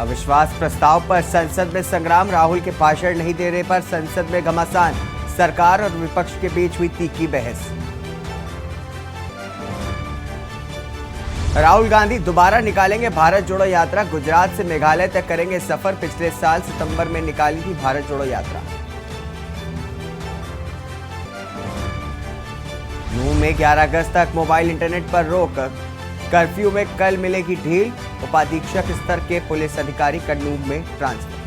अविश्वास प्रस्ताव पर संसद में संग्राम, राहुल के भाषण नहीं देने पर संसद में घमासान, सरकार और विपक्ष के बीच हुई तीखी बहस। राहुल गांधी दोबारा निकालेंगे भारत जोड़ो यात्रा, गुजरात से मेघालय तक करेंगे सफर। पिछले साल सितंबर में निकाली थी भारत जोड़ो यात्रा। नूंह में 11 अगस्त तक मोबाइल इंटरनेट पर रोक, कर्फ्यू में कल मिलेगी ढील। उपाधीक्षक स्तर के पुलिस अधिकारी का नूंह में ट्रांसफर।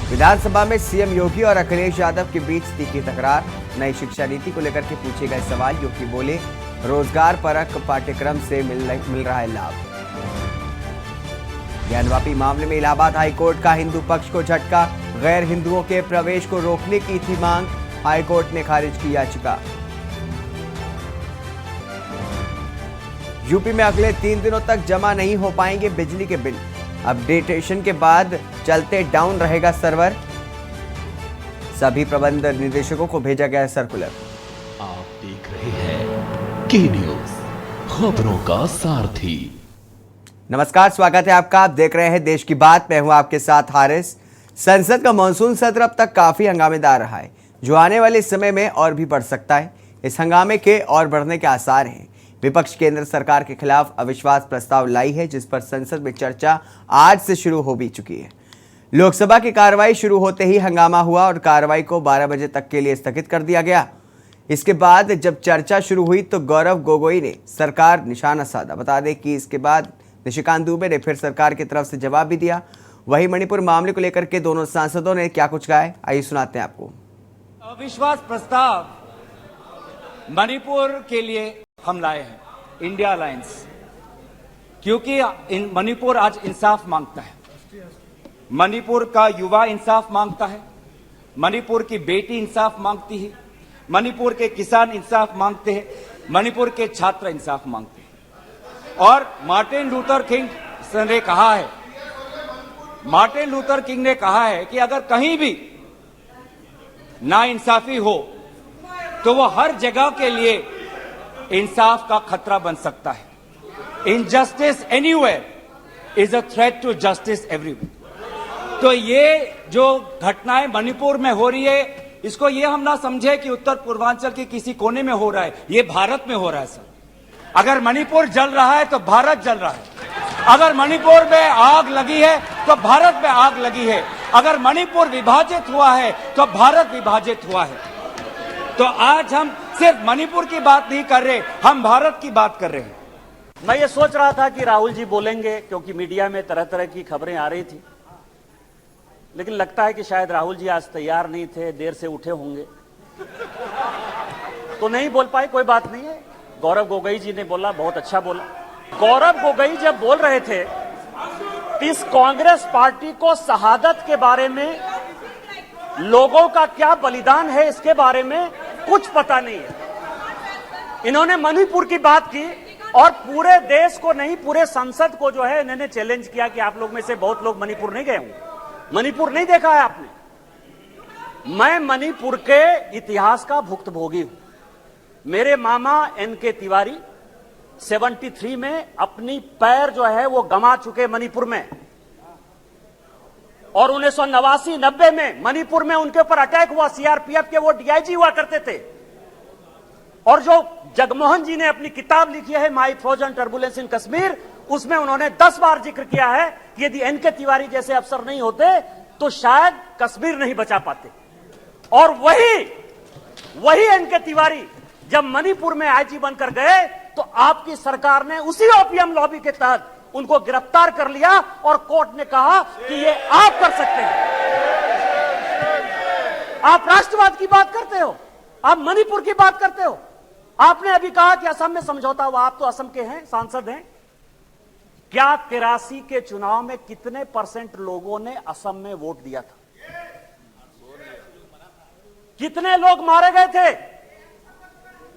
विधानसभा में सीएम योगी और अखिलेश यादव के बीच तीखी तकरार। नई शिक्षा नीति को लेकर के पूछे गए सवाल, योगी बोले रोजगार परक पाठ्यक्रम से मिल रहा है लाभ। ज्ञानवापी मामले में इलाहाबाद हाईकोर्ट का हिंदू पक्ष को झटका, गैर हिंदुओं के प्रवेश को रोकने की थी मांग, हाईकोर्ट ने खारिज की याचिका। यूपी में अगले 3 दिनों तक जमा नहीं हो पाएंगे बिजली के बिल, अपडेटेशन के बाद चलते डाउन रहेगा सर्वर। सभी प्रबंध निदेशकों को भेजा गया सर्कुलर। आप देख रहे हैं के न्यूज, खबरों का सारथी। नमस्कार, स्वागत है आपका। आप देख रहे हैं देश की बात, मैं हूं आपके साथ हारिस। संसद का मानसून सत्र अब तक काफी हंगामेदार रहा है, जो आने वाले समय में और भी बढ़ सकता है। इस हंगामे के और बढ़ने के आसार हैं। विपक्ष केंद्र सरकार के खिलाफ अविश्वास प्रस्ताव लाई है, जिस पर संसद में चर्चा आज से शुरू हो भी चुकी है। लोकसभा की कार्रवाई शुरू होते ही हंगामा हुआ और कार्रवाई को 12 बजे तक के लिए स्थगित कर दिया गया। इसके बाद जब चर्चा शुरू हुई तो गौरव गोगोई ने सरकार निशाना साधा। बता दें कि इसके बाद निशिकांत दुबे ने फिर सरकार की तरफ से जवाब भी दिया। वहीं मणिपुर मामले को लेकर के दोनों सांसदों ने क्या कुछ कहा है, आइए सुनाते हैं आपको। अविश्वास प्रस्ताव मणिपुर के लिए हम लाए हैं, इंडिया अलायंस, क्योंकि मणिपुर आज इंसाफ मांगता है। मणिपुर का युवा इंसाफ मांगता है, मणिपुर की बेटी इंसाफ मांगती है, मणिपुर के किसान इंसाफ मांगते हैं, मणिपुर के छात्र इंसाफ मांगते हैं। और मार्टिन लूथर किंग ने कहा है, मार्टिन लूथर किंग ने कहा है कि अगर कहीं भी नाइंसाफी हो तो वो हर जगह के लिए इंसाफ का खतरा बन सकता है। Injustice anywhere is a threat to justice everywhere. तो ये जो घटनाएं मणिपुर में हो रही है, इसको ये हम ना समझे कि उत्तर पूर्वांचल के किसी कोने में हो रहा है, ये भारत में हो रहा है सर। अगर मणिपुर जल रहा है तो भारत जल रहा है, अगर मणिपुर में आग लगी है तो भारत में आग लगी है, अगर मणिपुर विभाजित हुआ है तो भारत विभाजित हुआ है। तो आज हम सिर्फ मणिपुर की बात नहीं कर रहे, हम भारत की बात कर रहे हैं। मैं ये सोच रहा था कि राहुल जी बोलेंगे, क्योंकि मीडिया में तरह तरह की खबरें आ रही थी, लेकिन लगता है कि शायद राहुल जी आज तैयार नहीं थे, देर से उठे होंगे तो नहीं बोल पाए। कोई बात नहीं है, गौरव गोगोई जी ने बोला, बहुत अच्छा बोला। गौरव गोगोई जब बोल रहे थे, इस कांग्रेस पार्टी को शहादत के बारे में, लोगों का क्या बलिदान है इसके बारे में कुछ पता नहीं है। इन्होंने मणिपुर की बात की और पूरे देश को नहीं, पूरे संसद को जो है इन्होंने चैलेंज किया कि आप लोग में से बहुत लोग मणिपुर नहीं गए होंगे, मणिपुर नहीं देखा है आपने। मैं मणिपुर के इतिहास का भुक्तभोगी हूं। मेरे मामा एनके तिवारी 73 में अपनी पैर जो है वो गंवा चुके मणिपुर में, और 1989-90 में मणिपुर में उनके ऊपर अटैक हुआ। सीआरपीएफ के वो डीआईजी हुआ करते थे। और जो जगमोहन जी ने अपनी किताब लिखी है माई फ्रोजन टर्बुलेंस इन कश्मीर, उसमें उन्होंने 10 बार जिक्र किया है कि यदि एनके तिवारी जैसे अफसर नहीं होते तो शायद कश्मीर नहीं बचा पाते। और वही एनके तिवारी जब मणिपुर में आईजी बनकर गए तो आपकी सरकार ने उसी ओपीएम लॉबी के तहत उनको गिरफ्तार कर लिया और कोर्ट ने कहा कि ये आप कर सकते हैं। आप राष्ट्रवाद की बात करते हो, आप मणिपुर की बात करते हो। आपने अभी कहा कि असम में समझौता हुआ, आप तो असम के हैं, सांसद हैं। क्या 83 के चुनाव में कितने % लोगों ने असम में वोट दिया था? कितने लोग मारे गए थे?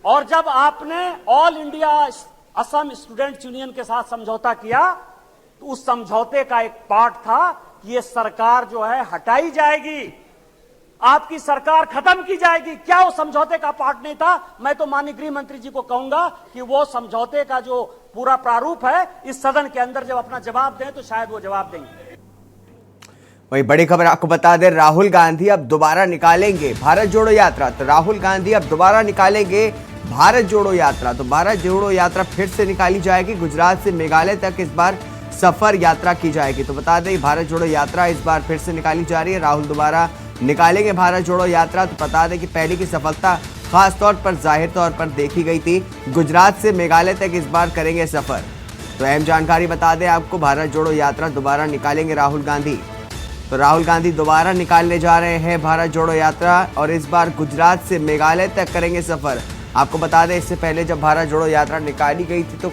और जब आपने all India Assam students union के साथ समझौता किया तो उस समझौते का एक पार्ट था कि ये सरकार जो है हटाई जाएगी, आपकी सरकार खत्म की जाएगी। क्या वो समझौते का पार्ट नहीं था? मैं तो माननीय गृह मंत्री जी को कहूंगा कि वो समझौते का जो पूरा प्रारूप है इस सदन के अंदर जब अपना जवाब दें तो शायद वो जवाब देंगे। वही बड़ी खबर आपको बता दें, राहुल गांधी अब दोबारा निकालेंगे भारत जोड़ो यात्रा। तो राहुल गांधी अब दोबारा निकालेंगे भारत जोड़ो यात्रा। तो भारत जोड़ो यात्रा फिर से निकाली जाएगी। गुजरात से मेघालय तक इस बार सफर यात्रा की जाएगी। तो बता दें, भारत जोड़ो यात्रा इस बार फिर से निकाली जा रही है। राहुल दोबारा निकालेंगे भारत जोड़ो यात्रा। तो बता दें कि पहले की सफलता खास तौर पर जाहिर तौर पर देखी गई थी। गुजरात से मेघालय तक इस बार करेंगे सफर। तो अहम जानकारी बता दें आपको, भारत जोड़ो यात्रा दोबारा निकालेंगे राहुल गांधी। तो राहुल गांधी दोबारा निकालने जा रहे हैं भारत जोड़ो यात्रा और इस बार गुजरात से मेघालय तक करेंगे सफर। आपको बता दें, इससे पहले जब भारत जोड़ो यात्रा निकाली गई थी तो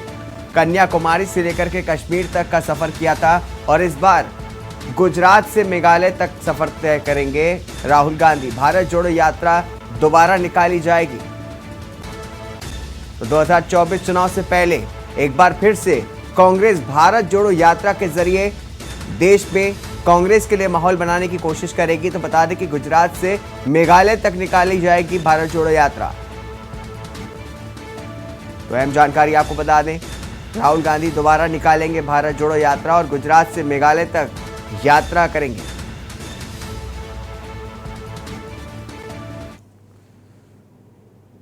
कन्याकुमारी से लेकर के कश्मीर तक का सफर किया था और इस बार गुजरात से मेघालय तक सफर तय करेंगे राहुल गांधी। भारत जोड़ो यात्रा दोबारा निकाली जाएगी। तो 2024 चुनाव से पहले एक बार फिर से कांग्रेस भारत जोड़ो यात्रा के जरिए देश में कांग्रेस के लिए माहौल बनाने की कोशिश करेगी। तो बता दें कि गुजरात से मेघालय तक निकाली जाएगी भारत जोड़ो यात्रा। तो अहम जानकारी आपको बता दें, राहुल गांधी दोबारा निकालेंगे भारत जोड़ो यात्रा और गुजरात से मेघालय तक यात्रा करेंगे।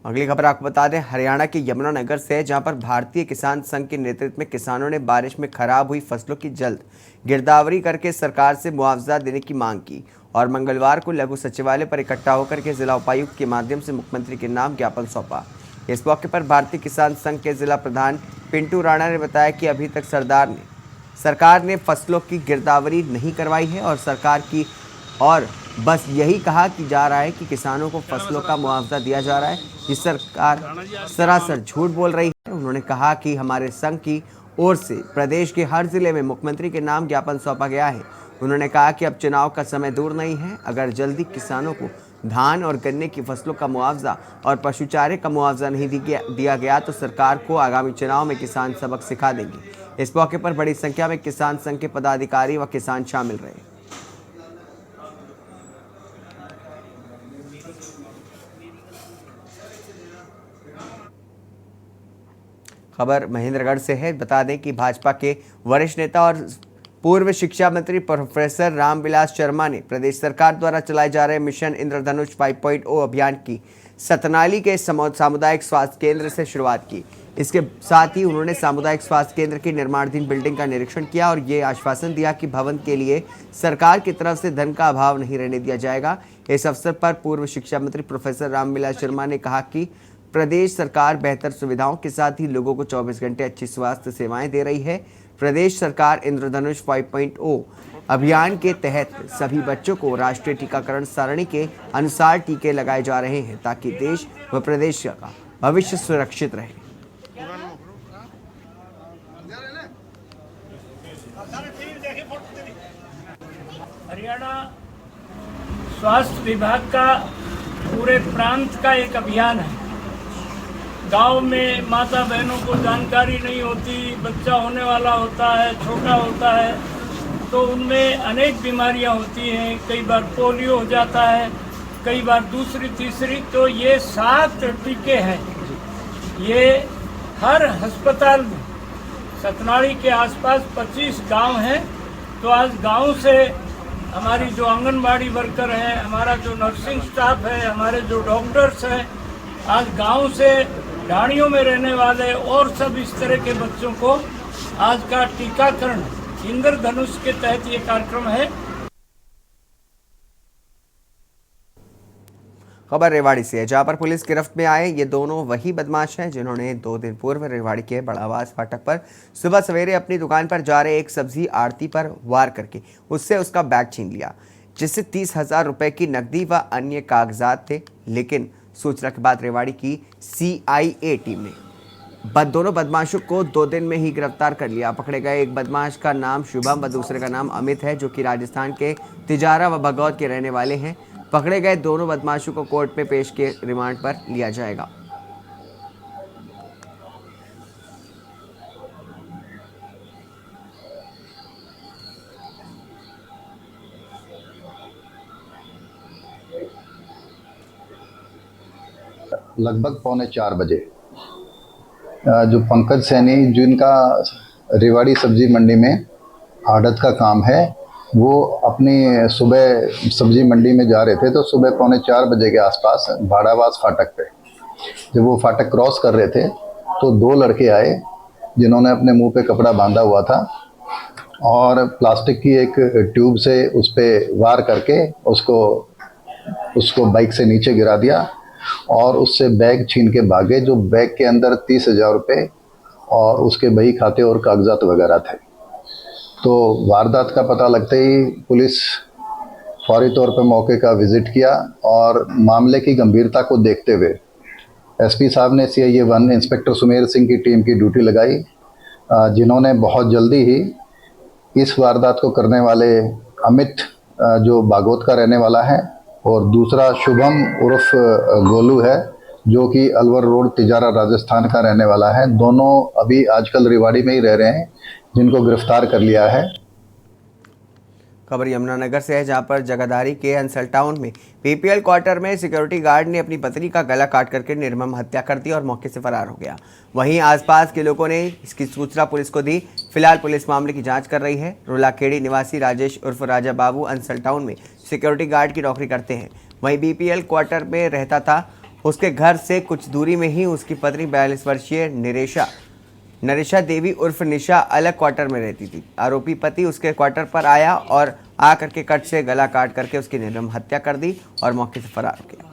अगली खबर आपको बता दें, हरियाणा के यमुनानगर से है, जहां पर भारतीय किसान संघ के नेतृत्व में किसानों ने बारिश में खराब हुई फसलों की जल्द गिरदावरी करके सरकार से मुआवजा देने की मांग की और मंगलवार को लघु सचिवालय पर इकट्ठा होकर के जिला उपायुक्त के माध्यम से मुख्यमंत्री के नाम ज्ञापन सौंपा। इस मौके पर भारतीय किसान संघ के जिला प्रधान पिंटू राणा ने बताया कि अभी तक सरकार ने फसलों की गिरदावरी नहीं करवाई है और बस यही कहा कि जा रहा है कि किसानों को फसलों का मुआवजा दिया जा रहा है, जिस सरकार सरासर झूठ बोल रही है। उन्होंने कहा कि हमारे संघ की ओर से प्रदेश के हर जिले में मुख्यमंत्री के नाम ज्ञापन सौंपा गया है। उन्होंने कहा कि अब चुनाव का समय दूर नहीं है, अगर जल्दी किसानों को धान और गन्ने की फसलों का मुआवजा और पशुचारे का मुआवजा नहीं दिया गया तो सरकार को आगामी चुनाव में किसान सबक सिखा देंगे। इस मौके पर बड़ी संख्या में किसान संघ के पदाधिकारी व किसान शामिल रहे। खबर महेंद्रगढ़ से है। बता दें कि भाजपा के वरिष्ठ नेता और पूर्व शिक्षा मंत्री प्रोफेसर रामविलास शर्मा ने प्रदेश सरकार द्वारा चलाए जा रहे मिशन इंद्रधनुष 5.0 अभियान की सतनाली के सामुदायिक स्वास्थ्य केंद्र से शुरुआत की। इसके साथ ही उन्होंने सामुदायिक स्वास्थ्य केंद्र की निर्माणाधीन बिल्डिंग का निरीक्षण किया और ये आश्वासन दिया कि भवन के लिए सरकार की तरफ से धन का अभाव नहीं रहने दिया जाएगा। इस अवसर पर पूर्व शिक्षा मंत्री प्रोफेसर रामविलास शर्मा ने कहा कि प्रदेश सरकार बेहतर सुविधाओं के साथ ही लोगों को 24 घंटे अच्छी स्वास्थ्य सेवाएं दे रही है। प्रदेश सरकार इंद्रधनुष 5.0 अभियान के तहत सभी बच्चों को राष्ट्रीय टीकाकरण सारणी के अनुसार टीके लगाए जा रहे हैं ताकि देश व प्रदेश का भविष्य सुरक्षित रहे। हरियाणा स्वास्थ्य विभाग का पूरे प्रांत का एक अभियान है। गांव में माता बहनों को जानकारी नहीं होती, बच्चा होने वाला होता है, छोटा होता है, तो उनमें अनेक बीमारियां होती हैं। कई बार पोलियो हो जाता है, कई बार दूसरी तीसरी। तो ये 7 टीके हैं। ये हर अस्पताल में सतनाड़ी के आसपास 25 गांव हैं। तो आज गांव से हमारी जो आंगनबाड़ी वर्कर हैं, हमारा जो नर्सिंग स्टाफ है, हमारे जो डॉक्टर्स हैं, आज गांव से ढाणियों में रहने वाले और सब इस तरह के बच्चों को आज का टीकाकरण इंद्रधनुष के तहत ये कार्यक्रम है। खबर रेवाड़ी से है, जहां पर पुलिस गिरफ्त में आए ये दोनों वही बदमाश हैं जिन्होंने 2 दिन पूर्व रेवाड़ी के बड़ावास फाटक पर सुबह सवेरे अपनी दुकान पर जा रहे एक सब्जी आड़ती पर वार करके उससे उसका बैग छीन लिया, जिससे 30,000 रुपए की नकदी व अन्य कागजात थे। लेकिन सूचना के बाद रेवाड़ी की CIA टीम ने दोनों बदमाशों को 2 दिन में ही गिरफ्तार कर लिया। पकड़े गए एक बदमाश का नाम शुभम व दूसरे का नाम अमित है, जो कि राजस्थान के तिजारा व भगौद के रहने वाले हैं। पकड़े गए दोनों बदमाशों को कोर्ट में पेश के रिमांड पर लिया जाएगा। लगभग 3:45 बजे जो पंकज सैनी जिनका रेवाड़ी सब्जी मंडी में आड़त का काम है, वो अपनी सुबह सब्जी मंडी में जा रहे थे तो सुबह 3:45 बजे के आसपास भाड़ावास फाटक पे जब वो फाटक क्रॉस कर रहे थे तो 2 लड़के आए जिन्होंने अपने मुंह पे कपड़ा बांधा हुआ था और प्लास्टिक की एक ट्यूब से उस पर वार करके उसको बाइक से नीचे गिरा दिया और उससे बैग छीन के भागे, जो बैग के अंदर 30,000 रुपये और उसके बही खाते और कागजात वगैरह थे। तो वारदात का पता लगते ही पुलिस फौरी तौर पर मौके का विज़िट किया और मामले की गंभीरता को देखते हुए एसपी साहब ने CIA 1 इंस्पेक्टर सुमेर सिंह की टीम की ड्यूटी लगाई, जिन्होंने बहुत जल्दी ही इस वारदात को करने वाले अमित जो बागोत का रहने वाला है और दूसरा शुभम उर्फ गोलू है जो कि अलवर रोड तिजारा राजस्थान का रहने वाला है, दोनों अभी आजकल रेवाड़ी में ही रह रहे हैं, जिनको गिरफ्तार कर लिया है। खबर यमुनानगर से है, जहां पर जगाधारी के अंसल टाउन में PPL क्वार्टर में सिक्योरिटी गार्ड ने अपनी पत्नी का गला काट करके निर्मम हत्या कर दी और मौके से फरार हो गया। वहीं आसपास के लोगों ने इसकी सूचना पुलिस को दी। फिलहाल पुलिस मामले की जांच कर रही है। रुलाखेड़ी निवासी राजेश उर्फ राजा बाबू अंसल टाउन में सिक्योरिटी गार्ड की नौकरी करते हैं। वहीं BPL क्वार्टर में रहता था। उसके घर से कुछ दूरी में ही उसकी पत्नी 42 वर्षीय नरेशा देवी उर्फ निशा अलग क्वार्टर में रहती थी। आरोपी पति उसके क्वार्टर पर आया और आकर के कट से गला काट करके उसकी निर्मम हत्या कर दी और मौके से फरार हो गया।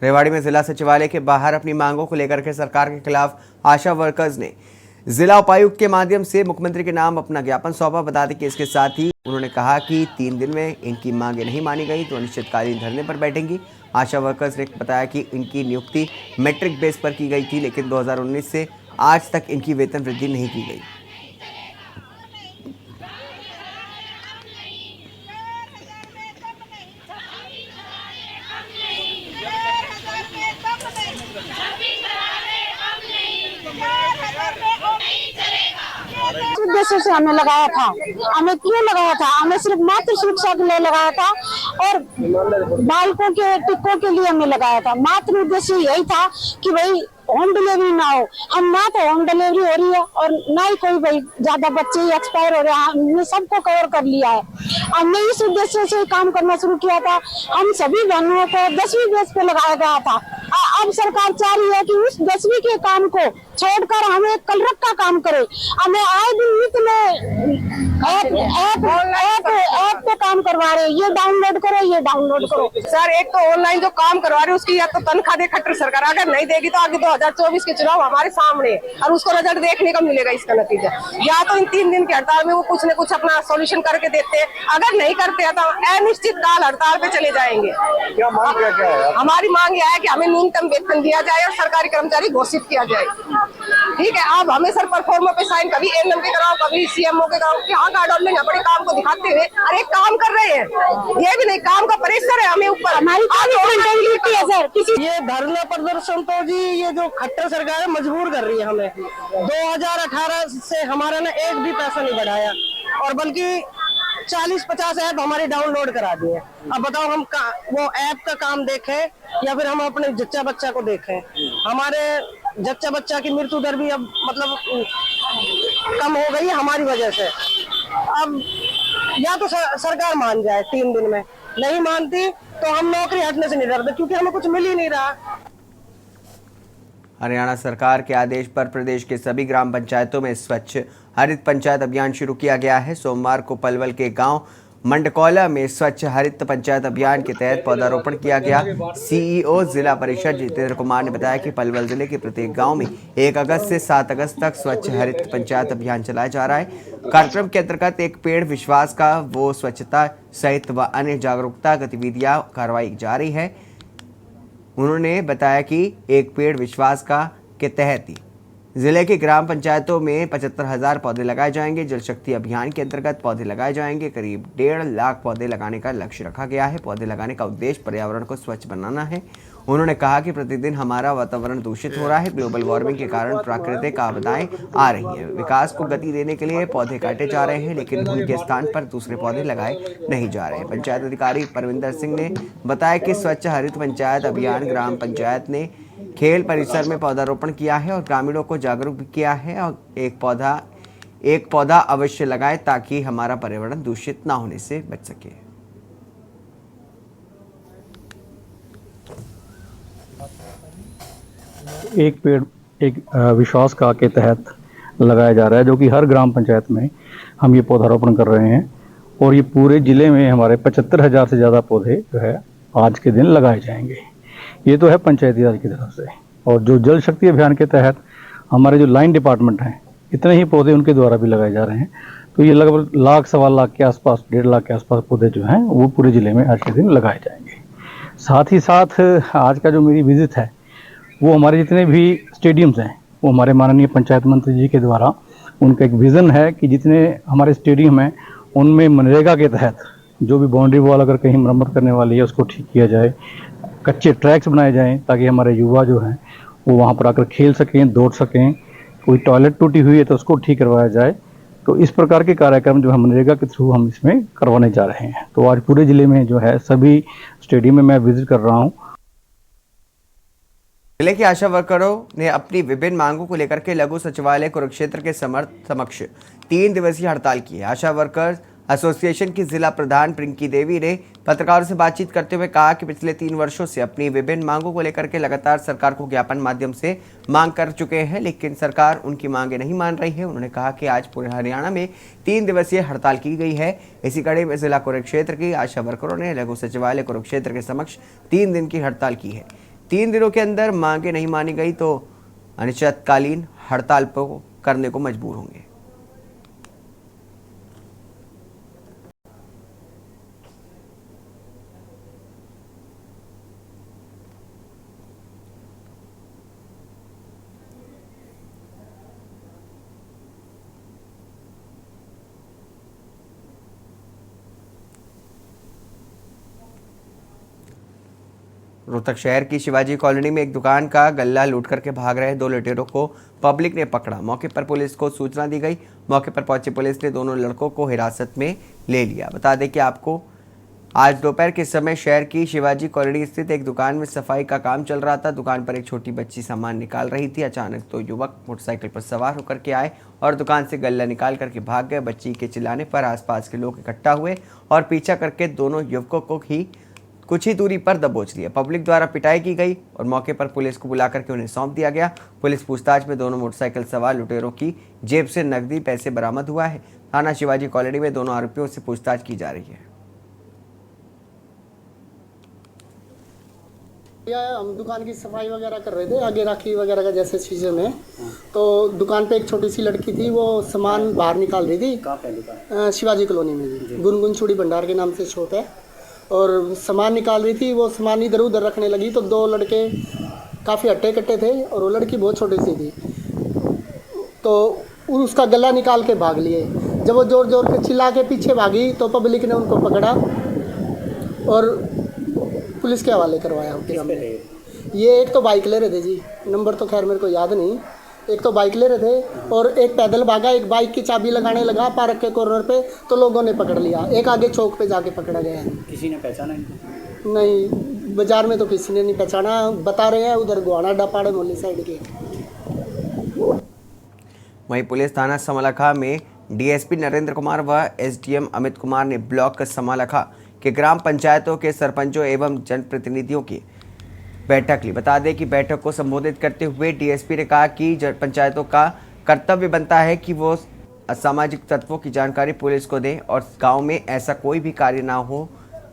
रेवाड़ी में जिला सचिवालय के बाहर अपनी मांगों को लेकर के सरकार के खिलाफ आशा वर्कर्स ने जिला उपायुक्त के माध्यम से मुख्यमंत्री के नाम अपना ज्ञापन सौंपा। बता दें कि इसके साथ ही उन्होंने कहा कि 3 दिन में इनकी मांगें नहीं मानी गई तो अनिश्चितकालीन धरने पर बैठेंगी। आशा वर्कर्स ने बताया कि इनकी नियुक्ति मैट्रिक बेस पर की गई थी, लेकिन 2019 से आज तक इनकी वेतन वृद्धि नहीं की गई। उद्देश्य से हमें लगाया था। हमें क्यों लगाया था? हमें सिर्फ मातृ सुरक्षा के लिए लगाया था और बालकों के टिक्कों के लिए हमें लगाया था। मात्र उद्देश्य यही था कि भाई होम डिलीवरी ना हो। हम ना तो होम डिलीवरी हो रही है और ना ही कोई भाई ज्यादा बच्चे ही एक्सपायर हो रहे हैं। हमने सबको कवर कर लिया है। हमने इस उद्देश्य से काम करना शुरू किया था। हम सभी बहनों को 10वीं बेस पे लगाया गया था। अब सरकार चाह रही है कि उस 10वीं के काम को छोड़कर हमें कलरक का काम करे। हमें आए दिन नित में ऐप पे काम करवा रहे, ये डाउनलोड करो, ये डाउनलोड करो। सर एक तो ऑनलाइन जो काम करवा रहे उसकी या तो तनख्वाह दे खट्टर सरकार, अगर नहीं देगी तो आगे 2024 के चुनाव हमारे सामने और उसको रिजल्ट देखने को मिलेगा। इसका नतीजा या तो इन 3 दिन की हड़ताल में वो कुछ न कुछ अपना सॉल्यूशन करके देते हैं, अगर नहीं करते हैं तो अनिश्चित काल हड़ताल पे चले जाएंगे। क्या मांग क्या है? हमारी मांग यह है कि हमें न्यूनतम वेतन दिया जाए और सरकारी कर्मचारी घोषित किया जाए। ठीक है, आप हमें सर परफॉर्मर पे साइन कभी एनएम के कराओ, कभी CMO के कराओ, यहाँ का डॉलमेंट अपने काम को दिखाते हुए अरे काम कर रहे हैं, ये भी नहीं काम का प्रेशर है हमें ऊपर। हमारी है सर किसी ये धरना प्रदर्शन तो जी ये जो खट्टर सरकार है मजबूर कर रही है हमें। 2018 से हमारा ना एक भी पैसा नहीं बढ़ाया और बल्कि 40-50 ऐप हमारे डाउनलोड करा दिए। अब बताओ हम वो ऐप का काम देखें या फिर हम अपने जच्चा बच्चा को देखें। हमारे जच्चा बच्चा की मृत्यु दर भी अब मतलब कम हो गई है हमारी वजह से। अब या तो सरकार मान जाए 3 दिन में, नहीं मानती तो हम नौकरी हटने से नहीं डरते क्योंकि हमें कुछ मिल ही नहीं रहा। हरियाणा सरकार के आदेश पर प्रदेश के सभी ग्राम पंचायतों में स्वच्छ हरित पंचायत अभियान शुरू किया गया है। सोमवार को पलवल के गांव मंडकौला में स्वच्छ हरित पंचायत अभियान के तहत पौधारोपण किया गया। CEO जिला परिषद जितेंद्र कुमार ने बताया कि पलवल जिले के प्रत्येक गांव में 1 अगस्त से 7 अगस्त तक स्वच्छ हरित पंचायत अभियान चलाया जा रहा है। कार्यक्रम के अंतर्गत एक पेड़ विश्वास का वो स्वच्छता सहित व अन्य जागरूकता गतिविधियां करवाई जा रही है। उन्होंने बताया कि एक पेड़ विश्वास का के तहत ही जिले के ग्राम पंचायतों में 75,000 पौधे लगाए जाएंगे। जल शक्ति अभियान के अंतर्गत पौधे लगाए जाएंगे। करीब 1.5 लाख पौधे लगाने का लक्ष्य रखा गया है। पौधे लगाने का उद्देश्य पर्यावरण को स्वच्छ बनाना है उन्होंने कहा कि प्रतिदिन हमारा वातावरण दूषित हो रहा है। ग्लोबल वार्मिंग के कारण प्राकृतिक आपदाएं आ रही हैं। विकास को गति देने के लिए पौधे काटे जा रहे हैं, लेकिन उनके स्थान पर दूसरे पौधे लगाए नहीं जा रहे हैं। पंचायत अधिकारी परविंदर सिंह ने बताया कि स्वच्छ हरित पंचायत अभियान ग्राम पंचायत ने खेल परिसर में पौधारोपण किया है और ग्रामीणों को जागरूक भी किया है और एक पौधा अवश्य लगाएं ताकि हमारा पर्यावरण दूषित ना होने से बच सके। एक पेड़ एक विश्वास का के तहत लगाया जा रहा है, जो कि हर ग्राम पंचायत में हम ये पौधारोपण कर रहे हैं और ये पूरे जिले में हमारे 75,000 से ज़्यादा पौधे जो है आज के दिन लगाए जाएंगे। ये तो है पंचायती राज की तरफ से। और जो जल शक्ति अभियान के तहत हमारे जो लाइन डिपार्टमेंट हैं, इतने ही पौधे उनके द्वारा भी लगाए जा रहे हैं। तो ये लगभग 1,00,000 सवा लाख के आसपास 1.5 लाख के आसपास पौधे जो हैं वो पूरे ज़िले में आज के दिन लगाए जाएंगे। साथ ही साथ आज का जो मेरी विजिट है वो हमारे जितने भी स्टेडियम्स हैं वो हमारे माननीय पंचायत मंत्री जी के द्वारा उनका एक विज़न है कि जितने हमारे स्टेडियम हैं उनमें मनरेगा के तहत जो भी बाउंड्री वॉल अगर कहीं मरम्मत करने वाली है उसको ठीक किया जाए, कच्चे ट्रैक्स बनाए जाएं ताकि हमारे युवा जो हैं वो वहाँ पर आकर खेल सकें, दौड़ सकें। कोई टॉयलेट टूटी हुई है तो उसको ठीक करवाया जाए। तो इस प्रकार के कार्यक्रम जो है मनरेगा के थ्रू हम इसमें करवाने जा रहे हैं। तो आज पूरे ज़िले में जो है सभी स्टेडियम में मैं विजिट कर रहा हूँ। जिले के आशा वर्करों ने अपनी विभिन्न मांगों को लेकर के लघु सचिवालय कुरुक्षेत्र के समक्ष 3 दिवसीय हड़ताल की है। आशा वर्कर्स एसोसिएशन की जिला प्रधान पिंकी देवी ने पत्रकारों से बातचीत करते हुए कहा कि पिछले 3 वर्षों से अपनी विभिन्न मांगों को लेकर के लगातार सरकार को ज्ञापन माध्यम से मांग कर चुके हैं, लेकिन सरकार उनकी मांगे नहीं मान रही है। उन्होंने कहा कि आज पूरे हरियाणा में 3 दिवसीय हड़ताल की गई है। इसी कड़ी में जिला कुरुक्षेत्र की आशा वर्करों ने लघु सचिवालय कुरुक्षेत्र के समक्ष 3 दिन की हड़ताल की है। 3 दिनों के अंदर मांगे नहीं मानी गई तो अनिश्चितकालीन हड़ताल करने को मजबूर होंगे। रोहतक शहर की शिवाजी कॉलोनी में एक दुकान का गल्ला लूट करके भाग रहे 2 लुटेरों को पब्लिक ने पकड़ा। मौके पर पुलिस को सूचना दी गई। मौके पर पहुंची पुलिस ने दोनों लड़कों को हिरासत में ले लिया। बता दें कि आपको आज दोपहर के समय शहर की शिवाजी कॉलोनी स्थित एक दुकान में सफाई का काम चल रहा था। दुकान पर एक छोटी बच्ची सामान निकाल रही थी। अचानक 2 युवक मोटरसाइकिल पर सवार होकर के आए और दुकान से गल्ला निकाल करके भाग गए। बच्ची के चिल्लाने पर आसपास के लोग इकट्ठा हुए और पीछा करके दोनों युवकों को ही कुछ ही दूरी पर दबोच लिया। पब्लिक द्वारा पिटाई की गई और मौके पर पुलिस को बुला करके उन्हें सौंप दिया गया। पुलिस पूछताछ में दोनों मोटरसाइकिल सवार लुटेरों की जेब से नकदी पैसे बरामद हुआ है। थाना शिवाजी कॉलोनी में दोनों आरोपियों से पूछताछ की जा रही है। हम दुकान की सफाई वगैरह कर रहे थे, आगे राखी वगैरह का जैसे शीशे में। तो दुकान पे एक छोटी सी लड़की थी, वो सामान बाहर निकाल रही थी। कहाँ पे दुकान? शिवाजी कॉलोनी में गुनगुन चूड़ी भंडार के नाम से शॉप है। और सामान निकाल रही थी, वो सामान इधर उधर रखने लगी तो 2 लड़के काफ़ी हट्टे कट्टे थे और वो लड़की बहुत छोटी सी थी। तो उसका गला निकाल के भाग लिए। जब वो जोर जोर के चिल्ला के पीछे भागी तो पब्लिक ने उनको पकड़ा और पुलिस के हवाले करवाया। ये एक तो बाइक ले रहे थे जी, नंबर तो खैर मेरे को याद नहीं। एक तो बाइक ले रहे थे और एक पैदल भागा। एक बाइक की चाबी लगाने लगा पार्क के कॉर्नर पे तो लोगों ने पकड़ लिया। एक आगे चौक पे जाके पकड़ा गया है। किसी ने पहचाना नहीं, बाजार में तो किसी ने नहीं पहचाना। बता रहे हैं उधर गुआना डपाड़े मोली साइड के। वहीं पुलिस थाना समालखा में डीएसपी नरेंद्र कुमार व एसडीएम अमित कुमार ने ब्लॉक समालखा के ग्राम पंचायतों के सरपंचों एवं जनप्रतिनिधियों की बैठक ली। बता दें कि बैठक को संबोधित करते हुए डीएसपी ने कहा कि पंचायतों का कर्तव्य बनता है कि वो असामाजिक तत्वों की जानकारी पुलिस को दें और गांव में ऐसा कोई भी कार्य ना हो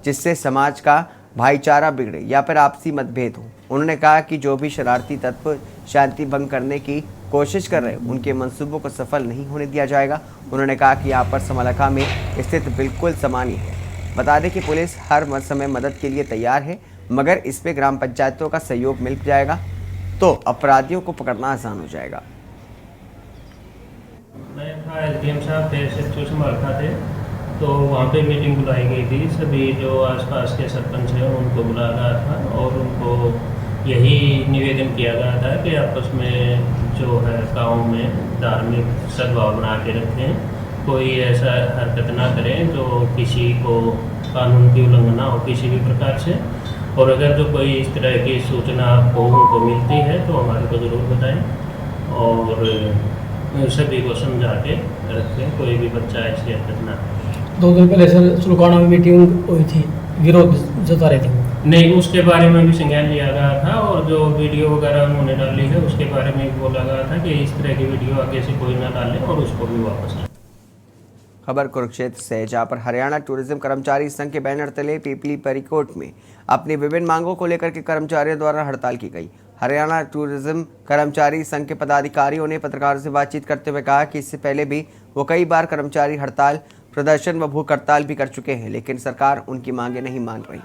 जिससे समाज का भाईचारा बिगड़े या फिर आपसी मतभेद हो। उन्होंने कहा कि जो भी शरारती तत्व शांति भंग करने की कोशिश कर रहे हैं उनके मंसूबों को सफल नहीं होने दिया जाएगा। उन्होंने कहा कि यहाँ पर समालखा में स्थित बिल्कुल सामान्य है। बता दें कि पुलिस हर समय मदद के लिए तैयार है, मगर इस पे ग्राम पंचायतों का सहयोग मिल जाएगा तो अपराधियों को पकड़ना आसान हो जाएगा। मैं था एसडीएम साहब थे समालखा थे, तो वहाँ पे मीटिंग बुलाई गई थी। सभी जो आसपास के सरपंच हैं उनको बुलाया गया था और उनको यही निवेदन किया गया था कि आपस में जो है गाँव में धार्मिक सद्भाव बना के रखें, कोई ऐसा हरकत ना करें जो किसी को कानून की उल्लंघना हो किसी भी प्रकार से। और अगर जो कोई इस तरह की सूचना आपको उनको मिलती है तो हमारे को ज़रूर बताएं और सभी को समझा के रखें, कोई भी बच्चा ऐसी हरकत ना करे। 2 दिन पहले सर सुलगाना में मीटिंग हुई थी, विरोध जता रहे थे। नहीं, उसके बारे में भी संज्ञान लिया गया था और जो वीडियो वगैरह उन्होंने डाली है उसके बारे में भी बोला गया था कि इस तरह की वीडियो आगे से कोई ना डाले और उसको भी वापस लें। खबर कुरुक्षेत्र से, जहां पर हरियाणा टूरिज्म कर्मचारी संघ के बैनर तले पीपली परिकोट में अपनी विभिन्न मांगों को लेकर के कर्मचारियों द्वारा हड़ताल की गई। हरियाणा टूरिज्म कर्मचारी संघ के पदाधिकारियों ने पत्रकारों से बातचीत करते हुए कहा कि इससे पहले भी वो कई बार कर्मचारी हड़ताल, प्रदर्शन व भूख हड़ताल भी कर चुके हैं, लेकिन सरकार उनकी मांगे नहीं मान रही।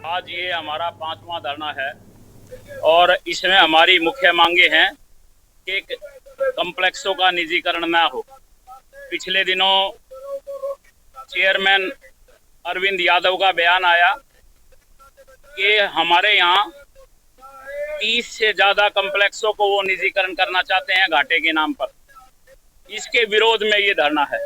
आज ये हमारा 5वां धरना है और इसमें हमारी मुख्य मांगे हैं कि कॉम्प्लेक्सों का निजीकरण ना हो। पिछले दिनों चेयरमैन अरविंद यादव का बयान आया कि हमारे यहाँ 30 से ज़्यादा कॉम्प्लेक्सों को वो निजीकरण करना चाहते हैं घाटे के नाम पर। इसके विरोध में ये धरना है।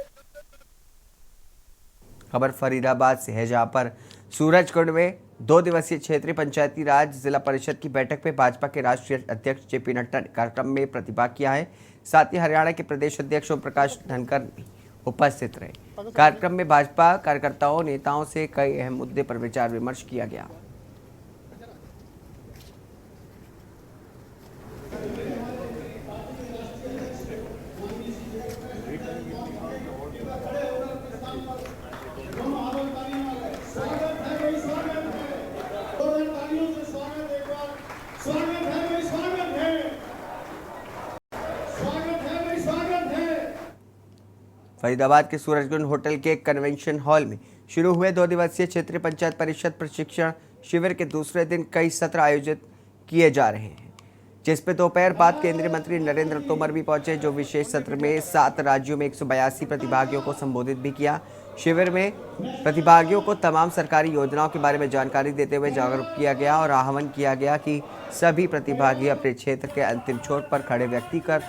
खबर फरीदाबाद से है, जहां पर सूरजकुंड में 2 दिवसीय क्षेत्रीय पंचायती राज जिला परिषद की बैठक में भाजपा के राष्ट्रीय अध्यक्ष जेपी नड्डा ने कार्यक्रम में प्रतिभाग किया है। साथ ही हरियाणा के प्रदेश अध्यक्ष ओम प्रकाश धनखड़ भी उपस्थित रहे। कार्यक्रम में भाजपा कार्यकर्ताओं नेताओं से कई अहम मुद्दे पर विचार विमर्श किया गया। फरीदाबाद के सूरजकुंड होटल के कन्वेंशन हॉल में शुरू हुए 2 दिवसीय क्षेत्रीय पंचायत परिषद प्रशिक्षण शिविर के दूसरे दिन कई सत्र आयोजित किए जा रहे हैं, जिसपे दोपहर बाद केंद्रीय मंत्री नरेंद्र तोमर भी पहुंचे, जो विशेष सत्र में 7 राज्यों में 182 प्रतिभागियों को संबोधित भी किया। शिविर में प्रतिभागियों को तमाम सरकारी योजनाओं के बारे में जानकारी देते हुए जागरूक किया गया और आह्वान किया गया कि सभी प्रतिभागी अपने क्षेत्र के अंतिम छोर पर खड़े व्यक्ति कर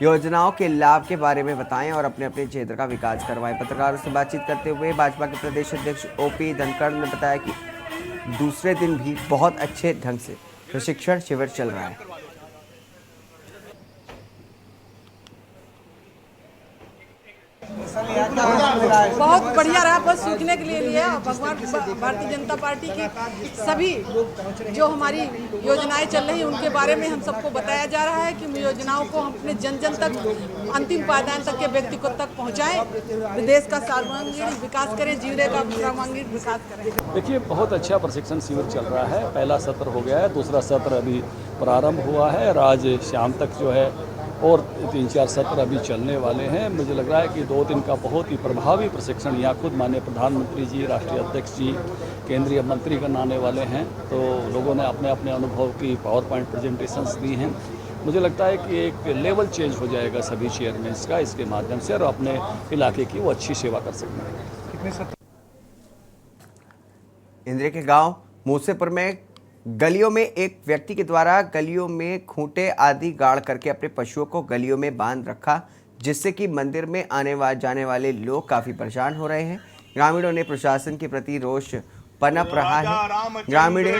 योजनाओं के लाभ के बारे में बताएं और अपने अपने क्षेत्र का विकास करवाएं। पत्रकारों से बातचीत करते हुए भाजपा के प्रदेश अध्यक्ष ओपी धनखड़ ने बताया कि दूसरे दिन भी बहुत अच्छे ढंग से प्रशिक्षण शिविर चल रहा है। बहुत बढ़िया रहा, बस सीखने के लिए लिया। भगवान भारतीय जनता पार्टी की सभी जो हमारी योजनाएं चल रही हैं उनके बारे में हम सबको बताया जा रहा है कि योजनाओं को हम अपने जन जन तक, अंतिम पायदान तक के व्यक्ति को तक पहुंचाएं, देश का सर्वांगीण विकास करें, जीवने का सर्वांगीण विकास करें। देखिए, बहुत अच्छा प्रशिक्षण शिविर चल रहा है। पहला सत्र हो गया है, दूसरा सत्र अभी प्रारंभ हुआ है और आज शाम तक जो है और 3-4 सत्र अभी चलने वाले हैं। मुझे लग रहा है कि 2 दिन का बहुत ही प्रभावी प्रशिक्षण यहाँ खुद माननीय प्रधानमंत्री जी, राष्ट्रीय अध्यक्ष जी, केंद्रीय मंत्री गण आने वाले हैं, तो लोगों ने अपने अपने अनुभव की पावर पॉइंट प्रेजेंटेशंस दी हैं। मुझे लगता है कि एक लेवल चेंज हो जाएगा सभी चेयरमैन्स का इसके माध्यम से और अपने इलाके की वो अच्छी सेवा कर सकेंगे। इंद्री के गांव मूसेपुर में गलियों में एक व्यक्ति के द्वारा गलियों में खूंटे आदि गाड़ करके अपने पशुओं को गलियों में बांध रखा, जिससे कि मंदिर में आने जाने वाले लोग काफ़ी परेशान हो रहे हैं। ग्रामीणों ने प्रशासन के प्रति रोष पनप रहा है। ग्रामीणों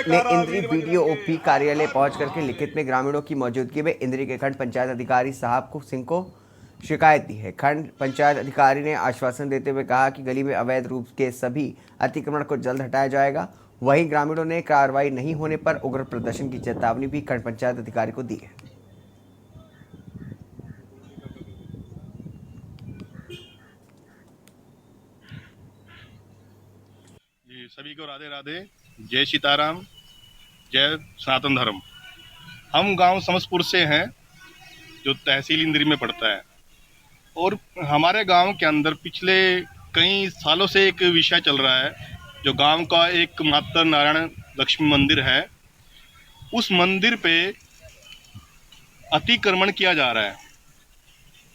ने इंद्री BDO-OP कार्यालय पहुंच करके लिखित में ग्रामीणों की मौजूदगी में इंद्री के खंड पंचायत अधिकारी साहब सिंह को शिकायत दी है। खंड पंचायत अधिकारी ने आश्वासन देते हुए कहा कि गली में अवैध रूप के सभी अतिक्रमण को जल्द हटाया जाएगा। वहीं ग्रामीणों ने कार्रवाई नहीं होने पर उग्र प्रदर्शन की चेतावनी भी खंड पंचायत अधिकारी को दी है। जी, सभी को राधे राधे, जय सीताराम, जय सनातन धर्म। हम गांव समसपुर से हैं, जो तहसील इंद्री में पड़ता है, और हमारे गांव के अंदर पिछले कई सालों से एक विषय चल रहा है। जो गांव का एक माता नारायण लक्ष्मी मंदिर है, उस मंदिर पे अतिक्रमण किया जा रहा है।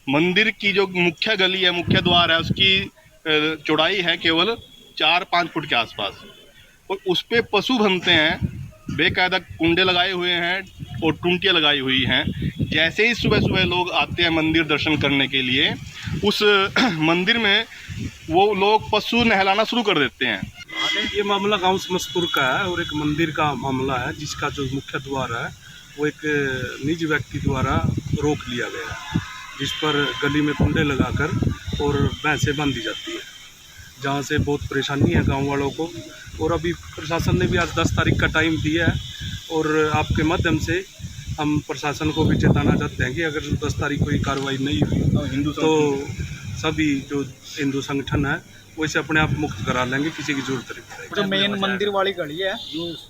मंदिर की जो मुख्य गली है, मुख्य द्वार है, उसकी चौड़ाई है केवल 4-5 फुट के आसपास, और उस पे पशु बनते हैं, बेकायदा कुंडे लगाए हुए हैं और टुंटियाँ लगाई हुई हैं। जैसे ही सुबह सुबह लोग आते हैं मंदिर दर्शन करने के लिए, उस मंदिर में वो लोग पशु नहलाना शुरू कर देते हैं। ये मामला गांव समस्तपुर का है और एक मंदिर का मामला है, जिसका जो मुख्य द्वार है वो एक निजी व्यक्ति द्वारा रोक लिया गया है, जिस पर गली में कुंडे लगाकर और भैंसें बांध दी जाती है, जहाँ से बहुत परेशानी है गांव वालों को। और अभी प्रशासन ने भी आज 10 तारीख का टाइम दिया है, और आपके माध्यम से हम प्रशासन को भी चेताना चाहते हैं कि अगर 10 तारीख को ये कार्रवाई नहीं हुई तो सभी जो हिंदू संगठन है वो इसे अपने आप मुक्त करा लेंगे, किसी की जरूरत नहीं पड़ेगी। जो मेन मंदिर वाली गली है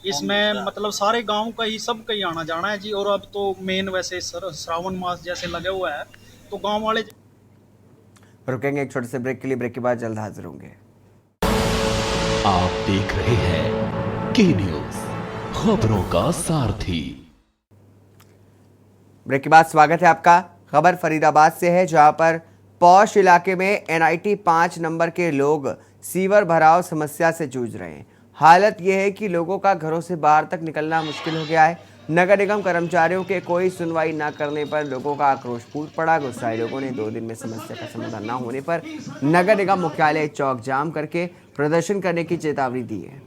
इसमें मतलब सारे गांव का ही सब का ही आना जाना है जी। और अब तो मेन वैसे श्रावण मास जैसे लगे हुआ है तो गांव वाले रुकेंगे एक छोटे से ब्रेक के लिए। ब्रेक के बाद जल्द हाजिर होंगे। आप देख रहे हैं के न्यूज, खबरों का सारथी। ब्रेक के बाद स्वागत है आपका। खबर फरीदाबाद से है, जहां पर पौष इलाके में NIT 5 नंबर के लोग सीवर भराव समस्या से जूझ रहे हैं। हालत यह है कि लोगों का घरों से बाहर तक निकलना मुश्किल हो गया है। नगर निगम कर्मचारियों के कोई सुनवाई न करने पर लोगों का आक्रोश फूट पड़ा। गुस्साए लोगों ने 2 दिन में समस्या का समाधान न होने पर नगर निगम मुख्यालय चौक जाम करके प्रदर्शन करने की चेतावनी दी है।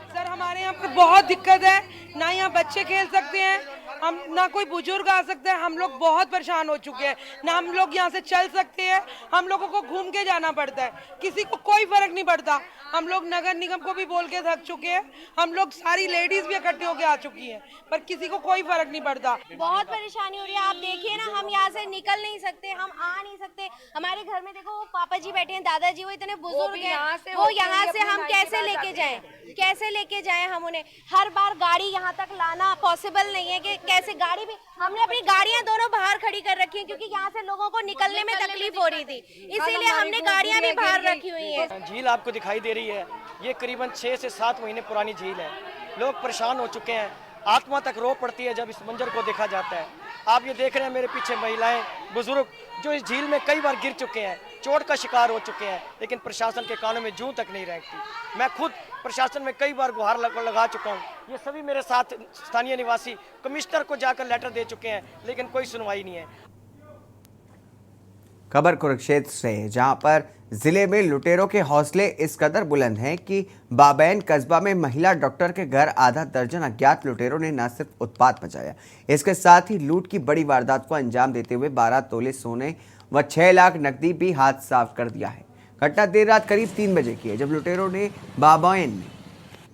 सर हमारे यहाँ पर बहुत दिक्कत है, ना यहाँ बच्चे खेल सकते हैं, हम ना कोई बुजुर्ग आ सकते हैं। हम लोग बहुत परेशान हो चुके हैं, ना हम लोग यहाँ से चल सकते हैं, हम लोगों को घूम के जाना पड़ता है, किसी को कोई फर्क नहीं पड़ता। हम लोग नगर निगम को भी बोल के थक चुके हैं, हम लोग सारी लेडीज भी इकट्ठे होके आ चुकी हैं, पर किसी को कोई फर्क नहीं पड़ता। बहुत परेशानी हो रही है, आप देखिए ना, हम यहाँ से निकल नहीं सकते, हम आ नहीं सकते। हमारे घर में देखो वो पापा जी बैठे हैं, दादाजी, वो इतने बुजुर्ग हैं, वो यहाँ से हम कैसे लेके जाएं, कैसे लेके जाएं हम उन्हें। हर बार गाड़ी यहाँ तक लाना पॉसिबल नहीं है कि कैसे गाड़ी भी, हमने अपनी गाड़ियाँ दोनों बाहर खड़ी कर रखी हैं क्योंकि यहाँ से लोगों को निकलने में तकलीफ हो रही थी, इसीलिए हमने गाड़ियाँ भी बाहर रखी हुई हैं। झील आपको दिखाई दे रही है, ये करीबन 6 से 7 महीने पुरानी झील है। लोग परेशान हो चुके हैं, आत्मा तक रो पड़ती है जब इस मंजर को देखा जाता है। आप ये देख रहे हैं मेरे पीछे महिलाएं, बुजुर्ग जो इस झील में कई बार गिर चुके हैं, चोट का शिकार हो चुके हैं, लेकिन प्रशासन के कानों में जूं तक नहीं रहती। मैं खुद प्रशासन में कई बार गुहार लगा चुका हूं। ये सभी मेरे साथ स्थानीय निवासी कमिश्नर को जाकर लेटर दे चुके हैं, लेकिन कोई सुनवाई नहीं है। खबर कुरुक्षेत्र से है, जहां पर जिले में लुटेरों के हौसले इस कदर बुलंद हैं कि बाबैन कस्बा में महिला डॉक्टर के घर आधा दर्जन अज्ञात लुटेरों ने न सिर्फ उत्पात मचाया, इसके साथ ही लूट की बड़ी वारदात को अंजाम देते हुए 12 तोले सोने व 6 लाख नकदी भी हाथ साफ कर दिया है। घटना देर रात करीब 3 बजे की है, जब लुटेरों ने बाबैन में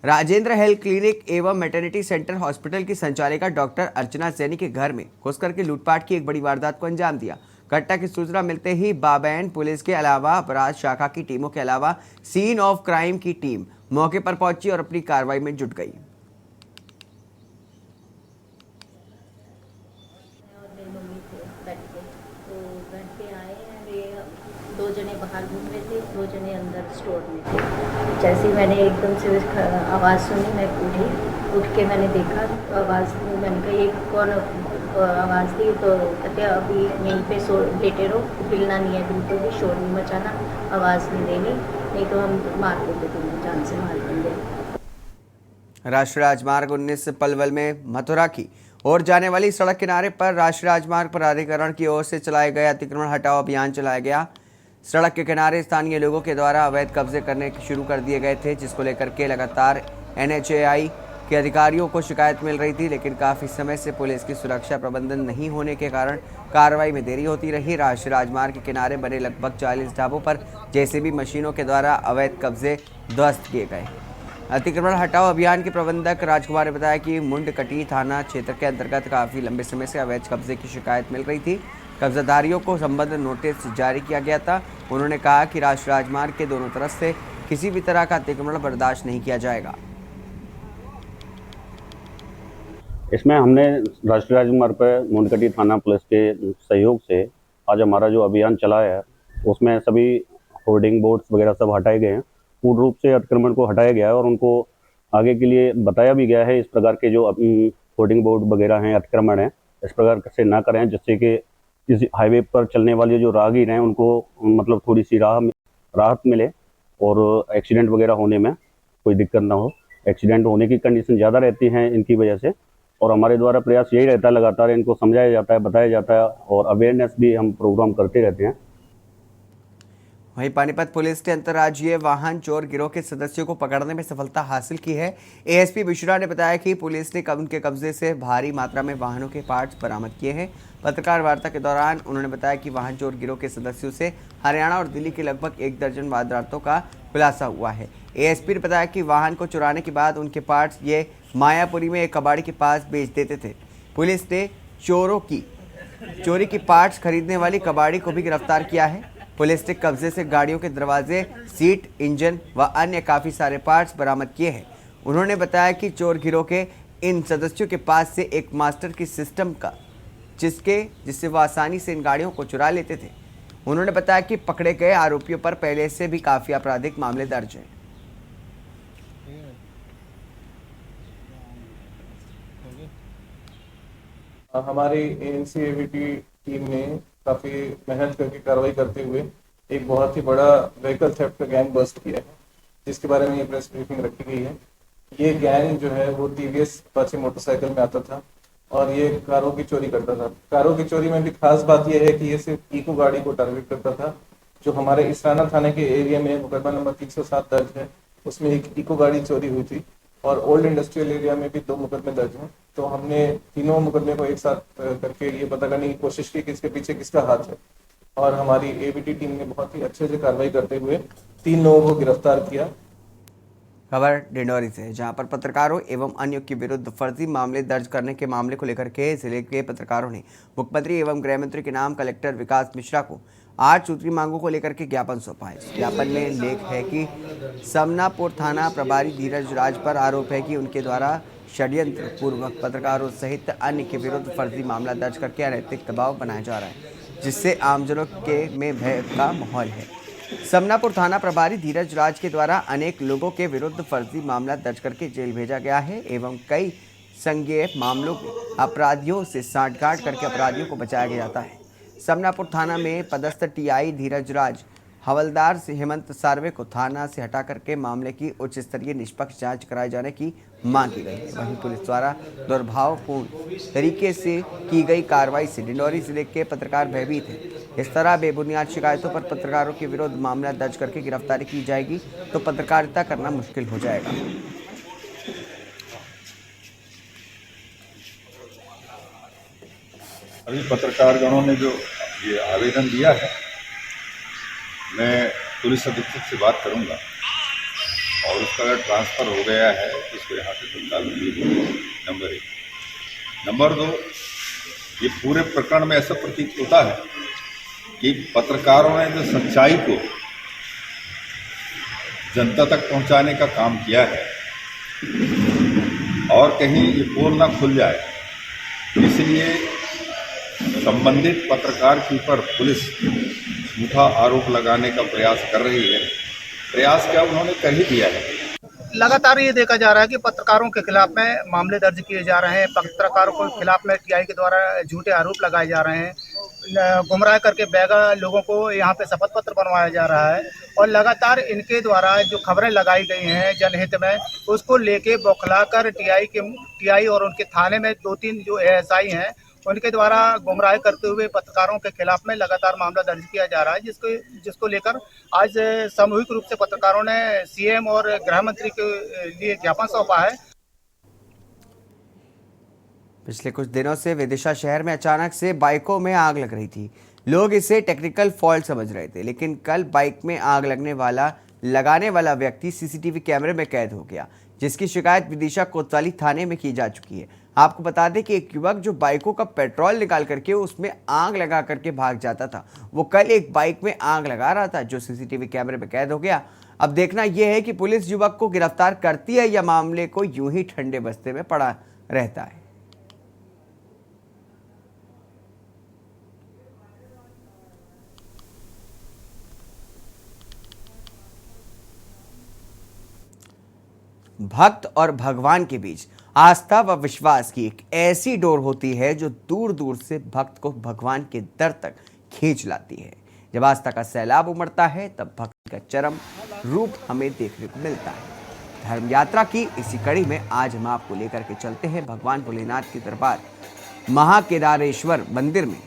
राजेंद्र हेल्थ क्लिनिक एवं मैटरनिटी सेंटर हॉस्पिटल की संचालिका डॉक्टर अर्चना सैनी के घर में घुस करके लूटपाट की एक बड़ी वारदात को अंजाम दिया। घटना की सूचना मिलते ही बाबैन पुलिस के अलावा अपराध शाखा की टीमों के अलावा सीन ऑफ क्राइम की टीम मौके पर पहुंची और अपनी कार्रवाई में जुट गई। दो जने बाहर घूम रहे थे, 2 जने अंदर स्टोर में थे। जैसे ही मैंने एकदम से आवाज़ सुनी, मैं उठ के मैंने देखा, आवाज़ मैंने कहा ये कौन आवाज़ दी, तो कहते अभी यहीं पे लेटे रहो, हिलना नहीं है बिल्कुल भी, शोर नहीं मचाना, आवाज़ नहीं देनी, नहीं तो हम मार देंगे, तुम्हें जान से मार देंगे। राष्ट्रीय राजमार्ग 19 पलवल में मथुरा की ओर जाने वाली सड़क किनारे पर राष्ट्रीय राजमार्ग प्राधिकरण की ओर से चलाए गए अतिक्रमण हटाओ अभियान चलाया गया। सड़क के किनारे स्थानीय लोगों के द्वारा अवैध कब्जे करने शुरू कर दिए गए थे, जिसको लेकर के लगातार NHAI के अधिकारियों को शिकायत मिल रही थी, लेकिन काफ़ी समय से पुलिस की सुरक्षा प्रबंधन नहीं होने के कारण कार्रवाई में देरी होती रही। राष्ट्रीय राजमार्ग के किनारे बने लगभग 40 ढाबों पर JCB मशीनों के द्वारा अवैध कब्जे ध्वस्त किए गए। अतिक्रमण हटाओ अभियान के प्रबंधक राजकुमार ने बताया कि मुंडकटी थाना क्षेत्र के अंतर्गत काफ़ी लंबे समय से अवैध कब्जे की शिकायत मिल रही थी। कब्जाधारियों को संबंधित नोटिस जारी किया गया था। उन्होंने कहा कि राष्ट्रीय राजमार्ग के दोनों तरफ से किसी भी तरह का अतिक्रमण बर्दाश्त नहीं किया जाएगा। इसमें हमने राष्ट्रीय राजमार्ग पर मुंडकटी थाना पुलिस के सहयोग से आज हमारा जो अभियान चलाया है, उसमें सभी होर्डिंग बोर्ड्स वगैरह सब हटाए गए हैं। पूर्ण रूप से अतिक्रमण को हटाया गया है और उनको आगे के लिए बताया भी गया है। इस प्रकार के जो होर्डिंग बोर्ड वगैरह हैं, अतिक्रमण हैं, इस प्रकार से ना करें, जिससे कि इस हाईवे पर चलने वाले जो राहगीर हैं उनको मतलब थोड़ी सी राहत मिले और एक्सीडेंट वगैरह होने में कोई दिक्कत ना हो। एक्सीडेंट होने की कंडीशन ज़्यादा रहती हैं इनकी वजह से, और हमारे द्वारा प्रयास यही रहता है, लगातार इनको समझाया जाता है, बताया जाता है और अवेयरनेस भी हम प्रोग्राम करते रहते हैं। वहीं पानीपत पुलिस ने अंतर्राज्यीय वाहन चोर गिरोह के सदस्यों को पकड़ने में सफलता हासिल की है। एएसपी मिश्रा ने बताया कि पुलिस ने उनके कब्जे से भारी मात्रा में वाहनों के पार्ट्स बरामद किए हैं। पत्रकार वार्ता के दौरान उन्होंने बताया कि वाहन चोर गिरोह के सदस्यों से हरियाणा और दिल्ली के लगभग 1 दर्जन वारदातों का खुलासा हुआ है। एएसपी ने बताया कि वाहन को चुराने के बाद उनके पार्ट्स ये मायापुरी में एक कबाड़ी के पास बेच देते थे। पुलिस ने चोरी की पार्ट्स खरीदने वाली कबाड़ी को भी गिरफ्तार किया है। पुलिस ने कब्जे से गाड़ियों के दरवाजे, सीट, इंजन व अन्य काफ़ी सारे पार्ट्स बरामद किए हैं। उन्होंने बताया कि चोर गिरोह के इन सदस्यों के पास से एक मास्टर की सिस्टम का जिससे वो आसानी से इन गाड़ियों को चुरा लेते थे। उन्होंने बताया कि पकड़े गए आरोपियों पर पहले से भी काफ़ी आपराधिक मामले दर्ज हैं। हमारी एनसीएवीटी टीम ने काफ़ी मेहनत करके कार्रवाई करते हुए एक बहुत ही बड़ा व्हीकल थेफ्ट का गैंग बस्ट किया है, जिसके बारे में ये प्रेस ब्रीफिंग रखी गई है। ये गैंग जो है वो टीवीएस अपाचे मोटरसाइकिल में आता था और ये कारों की चोरी करता था। कारों की चोरी में भी खास बात यह है कि ये सिर्फ इको गाड़ी को टारगेट करता था। जो हमारे इसराना थाने के एरिया में मुकदमा नंबर 307 दर्ज है, उसमें एक इको गाड़ी चोरी हुई थी और ओल्ड इंडस्ट्रियल एरिया में भी 2 मुकदमे दर्ज हैं। तो हमने तीनों मुकदमे को एक साथ करके ये पता करने की कोशिश की कि इसके पीछे किसका हाथ है, और हमारी एबीटी टीम ने बहुत ही अच्छे से कार्रवाई करते हुए 3 लोगों को गिरफ्तार किया। खबर डिंडौरी से, जहां पर पत्रकारों एवं अन्यों के विरुद्ध फर्जी मामले दर्ज करने के मामले को लेकर के जिले के पत्रकारों ने मुख्यमंत्री एवं गृह मंत्री के नाम कलेक्टर विकास मिश्रा को 8 सूत्री मांगों को लेकर के ज्ञापन सौंपा है। इस ज्ञापन में लेख है कि समनापुर थाना प्रभारी धीरज राज पर आरोप है कि उनके द्वारा षड्यंत्र पूर्वक पत्रकारों सहित अन्य के विरुद्ध फर्जी मामला दर्ज करके अनैतिक दबाव बनाया जा रहा है, जिससे आमजनों के में भय का माहौल है। समनापुर थाना प्रभारी धीरज राज के द्वारा अनेक लोगों के विरुद्ध फर्जी मामला दर्ज करके जेल भेजा गया है एवं कई संज्ञेय मामलों में अपराधियों से सांठगांठ करके अपराधियों को बचाया गया जाता है। समनापुर थाना में पदस्थ टीआई धीरज राज हवलदार से हेमंत सार्वे को थाना से हटा करके मामले की उच्च स्तरीय निष्पक्ष जांच कराए जाने की मांग की गई है। वहीं पुलिस द्वारा दुर्भावपूर्ण तरीके से की गई कार्रवाई से डिंडौरी जिले के पत्रकार भयभीत हैं। इस तरह बेबुनियाद शिकायतों पर पत्रकारों के विरुद्ध मामला दर्ज करके गिरफ्तारी की जाएगी तो पत्रकारिता करना मुश्किल हो जाएगा। अभी पत्रकारगणों ने जो ये आवेदन दिया है, मैं पुलिस अधीक्षक से बात करूंगा और उसका अगर ट्रांसफ़र हो गया है तो उसको यहाँ से तत्काल नंबर 1। नंबर 2, ये पूरे प्रकरण में ऐसा प्रतीत होता है कि पत्रकारों ने जो सच्चाई को जनता तक पहुंचाने का काम किया है और कहीं ये पोल ना खुल जाए, इसलिए संबंधित पत्रकार के ऊपर पुलिस झूठा आरोप लगाने का प्रयास कर रही है। प्रयास क्या उन्होंने कर ही दिया है। लगातार ये देखा जा रहा है कि पत्रकारों के खिलाफ में मामले दर्ज किए जा रहे हैं, पत्रकारों के खिलाफ में टीआई के द्वारा झूठे आरोप लगाए जा रहे हैं, गुमराह करके बैगा लोगों को यहाँ पे शपथ पत्र बनवाया जा रहा है और लगातार इनके द्वारा जो खबरें लगाई गई हैं जनहित में, उसको लेके बौखलाकर टीआई और उनके थाने में 2-3 जो एएसआई हैं उनके द्वारा गुमराह करते हुए पत्रकारों के खिलाफ में लगातार मामला दर्ज किया जा रहा है, जिसको लेकर आज सामूहिक रूप से पत्रकारों ने सीएम और गृह मंत्री के लिए ज्ञापन सौंपा है। पिछले कुछ दिनों से विदिशा शहर में अचानक से बाइकों में आग लग रही थी। लोग इसे टेक्निकल फॉल्ट समझ रहे थे, लेकिन कल बाइक में आग लगाने वाला व्यक्ति सीसीटीवी कैमरे में कैद हो गया, जिसकी शिकायत विदिशा कोतवाली थाने में की जा चुकी है। आपको बता दें कि एक युवक जो बाइकों का पेट्रोल निकाल करके उसमें आग लगा करके भाग जाता था, वो कल एक बाइक में आग लगा रहा था जो सीसीटीवी कैमरे में कैद हो गया। अब देखना यह है कि पुलिस युवक को गिरफ्तार करती है या मामले को यूं ही ठंडे बस्ते में पड़ा रहता है। भक्त और भगवान के बीच आस्था व विश्वास की एक ऐसी डोर होती है जो दूर दूर से भक्त को भगवान के दर तक खींच लाती है। जब आस्था का सैलाब उमड़ता है तब भक्ति का चरम रूप हमें देखने को मिलता है। धर्म यात्रा की इसी कड़ी में आज हम आपको लेकर के चलते हैं भगवान भोलेनाथ के दरबार महाकेदारेश्वर मंदिर में।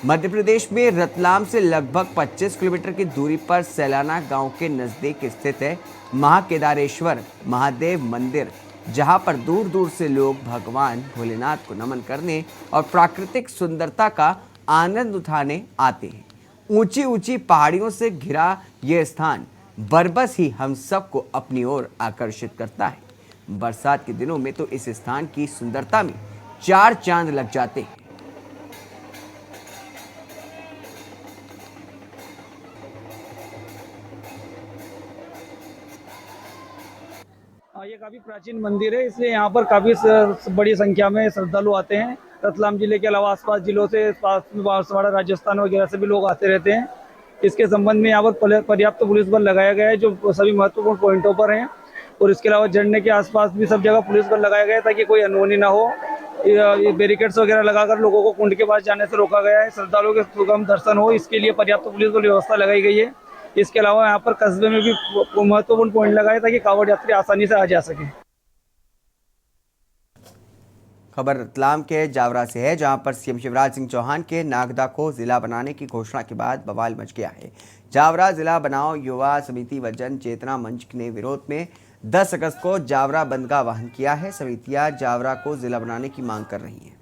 मध्य प्रदेश में रतलाम से लगभग 25 किलोमीटर की दूरी पर सैलाना गांव के नजदीक स्थित है महाकेदारेश्वर महादेव मंदिर, जहां पर दूर दूर से लोग भगवान भोलेनाथ को नमन करने और प्राकृतिक सुंदरता का आनंद उठाने आते हैं। ऊंची ऊंची पहाड़ियों से घिरा यह स्थान बरबस ही हम सबको अपनी ओर आकर्षित करता है। बरसात के दिनों में तो इस स्थान की सुंदरता में 4 चांद लग जाते हैं। ये काफ़ी प्राचीन मंदिर है, इसलिए यहाँ पर काफ़ी बड़ी संख्या में श्रद्धालु आते हैं। रतलाम जिले के अलावा आसपास जिलों से, बांसवाड़ा, राजस्थान वगैरह से भी लोग आते रहते हैं। इसके संबंध में यहाँ पर पर्याप्त पुलिस बल लगाया गया है जो सभी महत्वपूर्ण पॉइंटों पर हैं, और इसके अलावा झरने के आसपास भी सब जगह पुलिस बल लगाया गया है ताकि कोई अनहोनी ना हो। बैरिकेड्स वगैरह लगाकर लोगों को कुंड के पास जाने से रोका गया है। श्रद्धालुओं के सुगम दर्शन हो, इसके लिए पर्याप्त पुलिस बल व्यवस्था लगाई गई है। इसके अलावा यहाँ पर कस्बे में भी महत्वपूर्ण पॉइंट लगाए ताकि कांवड़ यात्री आसानी से आ जा सके। खबर रतलाम के जावरा से है, जहां पर सीएम शिवराज सिंह चौहान के नागदा को जिला बनाने की घोषणा के बाद बवाल मच गया है। जावरा जिला बनाओ युवा समिति व जन चेतना मंच ने विरोध में 10 अगस्त को जावरा बंद का आह्वान किया है। समितियां जावरा को जिला बनाने की मांग कर रही हैं।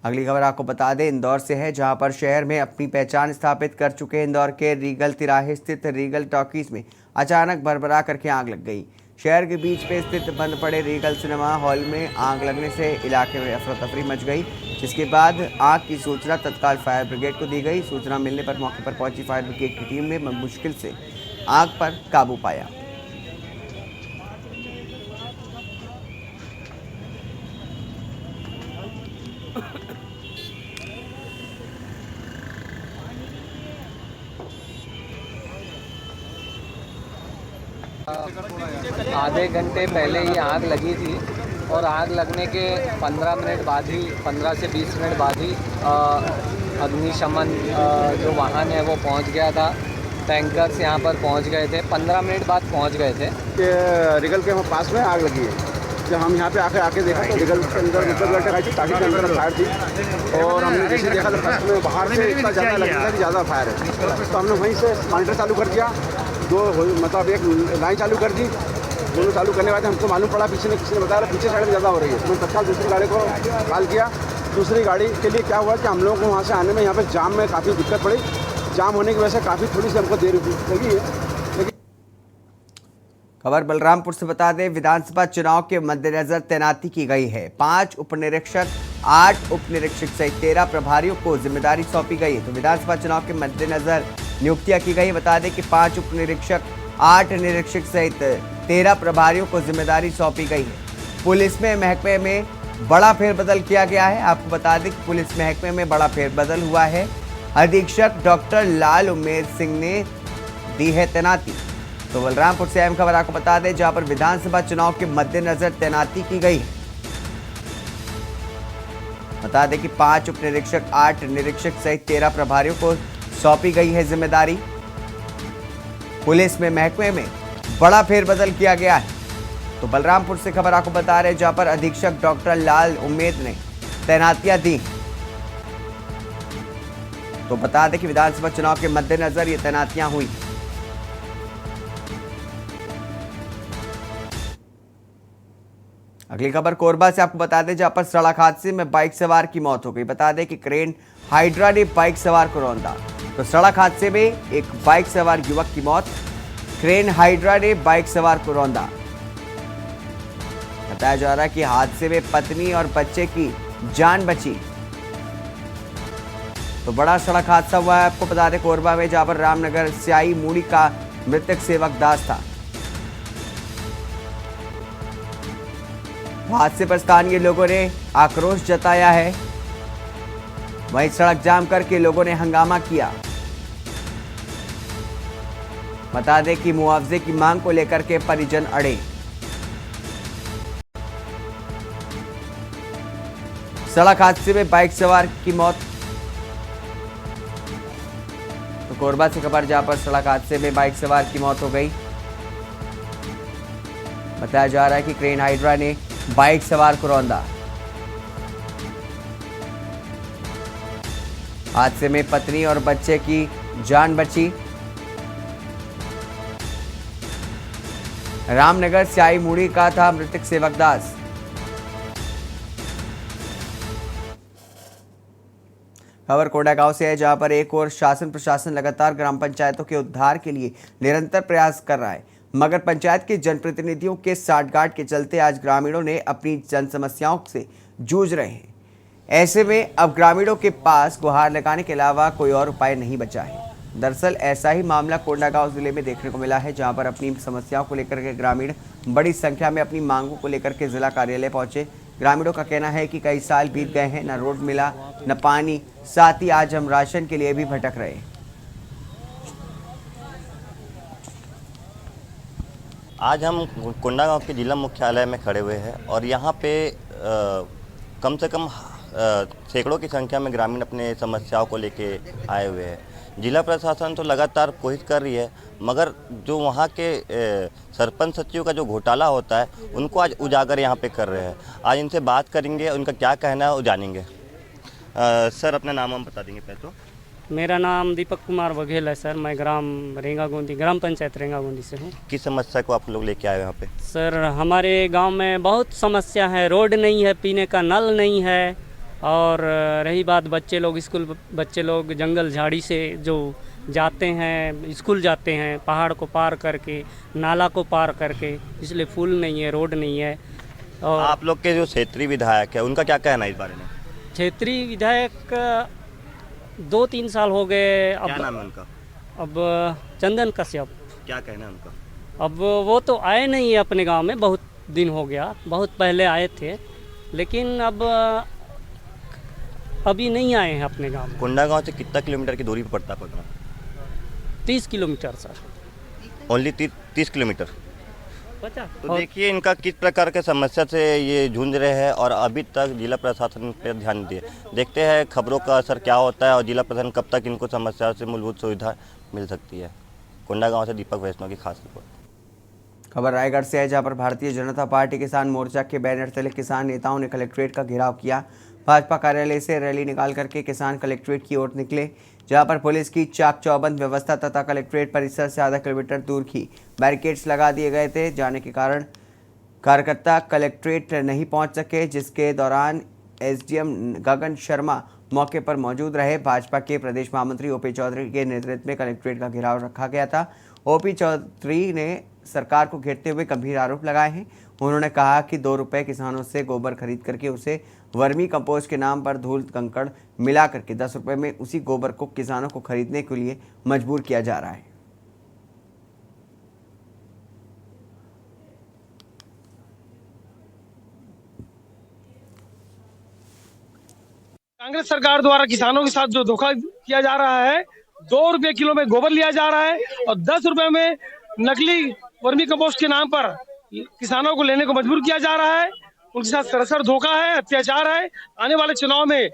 अगली खबर आपको बता दें, इंदौर से है, जहां पर शहर में अपनी पहचान स्थापित कर चुके इंदौर के रीगल तिराहे स्थित रीगल टॉकीज में अचानक भरभरा करके आग लग गई। शहर के बीच पे स्थित बंद पड़े रीगल सिनेमा हॉल में आग लगने से इलाके में अफरा तफरी मच गई, जिसके बाद आग की सूचना तत्काल फायर ब्रिगेड को दी गई। सूचना मिलने पर मौके पर पहुंची फायर ब्रिगेड की टीम ने मुश्किल से आग पर काबू पाया। आधे घंटे पहले ही आग लगी थी और आग लगने के 15 मिनट बाद ही 15 से 20 मिनट बाद ही अग्निशमन जो वाहन है वो पहुंच गया था। टैंकर्स यहाँ पर पहुंच गए थे, 15 मिनट बाद पहुंच गए थे। रिगल के पास में आग लगी है। जब हम यहाँ पे आके देखा तो रिगल के अंदर ताकि के अंदर फायर थी, और हमने जैसे देखा तो फर्स्ट में बाहर से इतना ज़्यादा लग रहा था कि ज़्यादा फायर है, तो हमने वहीं से मॉनिटर चालू कर दिया। मतलब एक लाइन चालू कर दी। दोनों चालू करने के बाद हमको मालूम पड़ा, किसी ने बताया पीछे साइड में ज़्यादा हो रही है, तो तत्काल दूसरी गाड़ी को कॉल किया। दूसरी गाड़ी के लिए क्या हुआ कि हम लोगों को वहाँ से आने में यहाँ पे जाम में काफ़ी दिक्कत पड़ी। जाम होने की वजह से काफ़ी थोड़ी सी हमको देर लगी है। खबर बलरामपुर से बता दें, विधानसभा चुनाव के मद्देनजर तैनाती की गई है। 5 उप निरीक्षक, 8 उप निरीक्षक सहित 13 प्रभारियों को जिम्मेदारी सौंपी गई है। तो विधानसभा चुनाव के मद्देनजर नियुक्तियां की गई। बता दें कि 5 उप निरीक्षक, 8 निरीक्षक सहित 13 प्रभारियों को जिम्मेदारी सौंपी गई है। पुलिस में महकमे में बड़ा फेरबदल किया गया है। आपको बता दें कि पुलिस महकमे में बड़ा फेरबदल हुआ है। अधीक्षक डॉक्टर लाल उमेद सिंह ने दी है तैनाती। तो बलरामपुर से अहम खबर आपको बता दें, जहां पर विधानसभा चुनाव के मद्देनजर तैनाती की गई है। बता दें कि 5 उप निरीक्षक, 8 निरीक्षक सहित 13 प्रभारियों को सौंपी गई है जिम्मेदारी। पुलिस में महकमे में बड़ा फेरबदल किया गया है। तो बलरामपुर से खबर आपको बता रहे हैं, जहां पर अधीक्षक डॉक्टर लाल उमेद ने तैनातियां दी। तो बता दें कि विधानसभा चुनाव के मद्देनजर ये तैनातियां हुई। अगली खबर कोरबा से आपको बता दें, जहां पर सड़क हादसे में बाइक सवार की मौत हो गई। बता दें कि क्रेन हाइड्रा ने बाइक सवार को रौंदा। तो सड़क हादसे में एक बाइक सवार युवक की मौत, क्रेन हाइड्रा ने बाइक सवार को रौंदा। बताया जा रहा है कि हादसे में पत्नी और बच्चे की जान बची। तो बड़ा सड़क हादसा हुआ है, आपको बता दें कोरबा में, जहां पर रामनगर स्याई मूड़ी का मृतक सेवक दास था। हादसे पर स्थानीय लोगों ने आक्रोश जताया है। वहीं सड़क जाम करके लोगों ने हंगामा किया। बता दें कि मुआवजे की मांग को लेकर के परिजन अड़े। सड़क हादसे में बाइक सवार की मौत। तो कोरबा से खबर, जहां पर सड़क हादसे में बाइक सवार की मौत हो गई। बताया जा रहा है कि क्रेन हाइड्रा ने बाइक सवार को रौंदा। हादसे में पत्नी और बच्चे की जान बची। रामनगर स्याही मुड़ी का था मृतक सेवक दास। खबर कोंडागांव से है, जहां पर एक और शासन प्रशासन लगातार ग्राम पंचायतों के उद्धार के लिए निरंतर प्रयास कर रहा है, मगर पंचायत के जनप्रतिनिधियों के साठगांठ के चलते आज ग्रामीणों ने अपनी जन समस्याओं से जूझ रहे हैं। ऐसे में अब ग्रामीणों के पास गुहार लगाने के अलावा कोई और उपाय नहीं बचा है। दरअसल ऐसा ही मामला कोंडागांव जिले में देखने को मिला है, जहां पर अपनी समस्याओं को लेकर के ग्रामीण बड़ी संख्या में अपनी मांगों को लेकर के जिला कार्यालय पहुंचे। ग्रामीणों का कहना है कि कई साल बीत गए हैं, न रोड मिला न पानी, साथ ही आज हम राशन के लिए भी भटक रहे हैं। आज हम कोंडागांव के जिला मुख्यालय में खड़े हुए हैं और यहाँ पे कम से कम सैकड़ों की संख्या में ग्रामीण अपने समस्याओं को लेके आए हुए हैं। जिला प्रशासन तो लगातार कोशिश कर रही है, मगर जो वहाँ के सरपंच सचिव का जो घोटाला होता है उनको आज उजागर यहाँ पे कर रहे हैं। आज इनसे बात करेंगे, उनका क्या कहना है वो जानेंगे। सर, अपना नाम हम बता देंगे पहले तो। मेरा नाम दीपक कुमार बघेल है सर। मैं ग्राम पंचायत रेंगागोंदी से हूँ। किस समस्या को आप लोग लेके आए हो यहाँ पे? सर, हमारे गांव में बहुत समस्या है। रोड नहीं है, पीने का नल नहीं है, और रही बात बच्चे लोग जंगल झाड़ी से जो जाते हैं, स्कूल जाते हैं पहाड़ को पार करके, नाला को पार करके, इसलिए पुल नहीं है, रोड नहीं है। और आप लोग के जो क्षेत्रीय विधायक है उनका क्या कहना है इस बारे में? क्षेत्रीय विधायक 2-3 साल हो गए। क्या नाम है उनका? अब चंदन कश्यप। क्या कहना है उनका? अब वो तो आए नहीं है अपने गांव में, बहुत दिन हो गया, बहुत पहले आए थे, लेकिन अब अभी नहीं आए हैं अपने गांव में। कोंडागांव से कितना किलोमीटर की दूरी पर पड़ता है? 30 किलोमीटर सर। Only 30 kilometre. तो देखिए इनका किस प्रकार के समस्या से ये जूझ रहे हैं और अभी तक जिला प्रशासन पर ध्यान दिए। देखते हैं खबरों का असर क्या होता है और जिला प्रशासन कब तक इनको समस्या से मूलभूत सुविधा मिल सकती है। कोंडागांव से दीपक वैष्णव की खास रिपोर्ट। खबर रायगढ़ से है, जहां पर भारतीय जनता पार्टी किसान मोर्चा के बैनर तले किसान नेताओं ने कलेक्ट्रेट का घेराव किया। भाजपा कार्यालय से रैली निकाल करके किसान कलेक्ट्रेट की ओर निकले, जहां पर पुलिस की चाक चौबंद व्यवस्था तथा कलेक्ट्रेट परिसर से आधा किलोमीटर दूर की बैरिकेड्स लगा दिए गए थे, जाने के कारण कार्यकर्ता कलेक्ट्रेट नहीं पहुंच सके, जिसके दौरान एसडीएम गगन शर्मा मौके पर मौजूद रहे। भाजपा के प्रदेश महामंत्री ओपी चौधरी के नेतृत्व में कलेक्ट्रेट का घेराव रखा गया था। ओपी चौधरी ने सरकार को घेरते हुए गंभीर आरोप लगाए हैं। उन्होंने कहा कि 2 रुपये किसानों से गोबर खरीद करके उसे वर्मी कंपोस्ट के नाम पर धूल कंकड़ मिला करके 10 रुपये में उसी गोबर को किसानों को खरीदने के लिए मजबूर किया जा रहा है। कांग्रेस सरकार द्वारा किसानों के साथ जो धोखा किया जा रहा है, 2 रुपये किलो में गोबर लिया जा रहा है और 10 रुपये में नकली वर्मी कंपोस्ट के नाम पर किसानों को लेने को मजबूर किया जा रहा है। उनके साथ सरासर धोखा है, अत्याचार है। आने वाले चुनाव में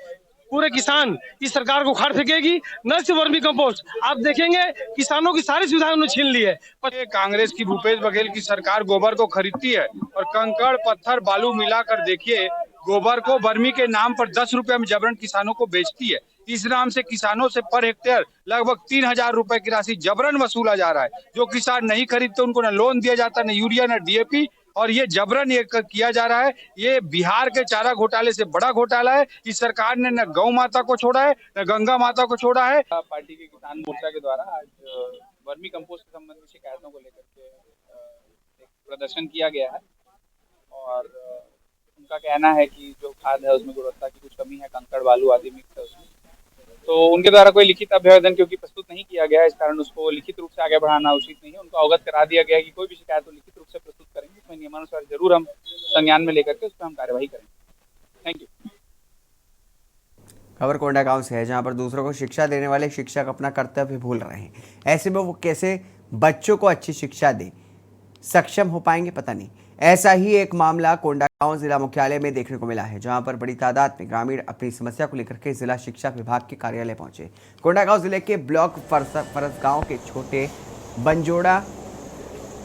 पूरे किसान इस सरकार को उखाड़ फेंकेगी। न सिर्फ वर्मी कंपोस्ट, आप देखेंगे किसानों की सारी सुविधाएं उन्होंने छीन ली है। कांग्रेस की भूपेश बघेल की सरकार गोबर को खरीदती है और कंकड़ पत्थर बालू मिलाकर देखिए गोबर को वर्मी के नाम पर 10 रुपए में जबरन किसानों को बेचती है। इस नाम से किसानों से पर हेक्टेयर लगभग 3000 रुपए की राशि जबरन वसूला जा रहा है। जो किसान नहीं खरीदते उनको न लोन दिया जाता, न यूरिया, न डीएपी, और ये जबरन ये किया जा रहा है। ये बिहार के चारा घोटाले से बड़ा घोटाला है। इस सरकार ने न गौ माता को छोड़ा है, न गंगा माता को छोड़ा है। पार्टी के किसान मोर्चा के द्वारा आज वर्मी कंपोस्ट के संबंध में शिकायतों को लेकर के एक प्रदर्शन किया गया है और उनका कहना है कि जो खाद है उसमें गुणवत्ता की कुछ कमी है, कंकड़ बालू आदि मिक्स है उसमें। तो उनके द्वारा कोई लिखित अभ्यर्थन क्योंकि प्रस्तुत नहीं किया गया है, इस कारण उसको लिखित रूप से आगे बढ़ाना उचित नहीं है। उनको अवगत करा दिया गया है कि कोई भी शिकायत हो लिखित रूप से प्रस्तुत करेंगे, उसमें नियमानुसार जरूर हम संज्ञान में लेकर के उस पर हम कार्यवाही करेंगे। Thank you. खबर कोंडा गांव से है, जहां पर दूसरों को शिक्षा देने वाले शिक्षक अपना कर्तव्य भूल रहे हैं। ऐसे में वो कैसे बच्चों को अच्छी शिक्षा दे सक्षम हो पाएंगे, पता नहीं। ऐसा ही एक मामला कोंडागांव जिला मुख्यालय में देखने को मिला है, जहां पर बड़ी तादाद में ग्रामीण अपनी समस्या को लेकर के जिला शिक्षा विभाग के कार्यालय पहुंचे। कोंडागांव जिले के ब्लॉक फरसगांव के छोटे बंजोड़ा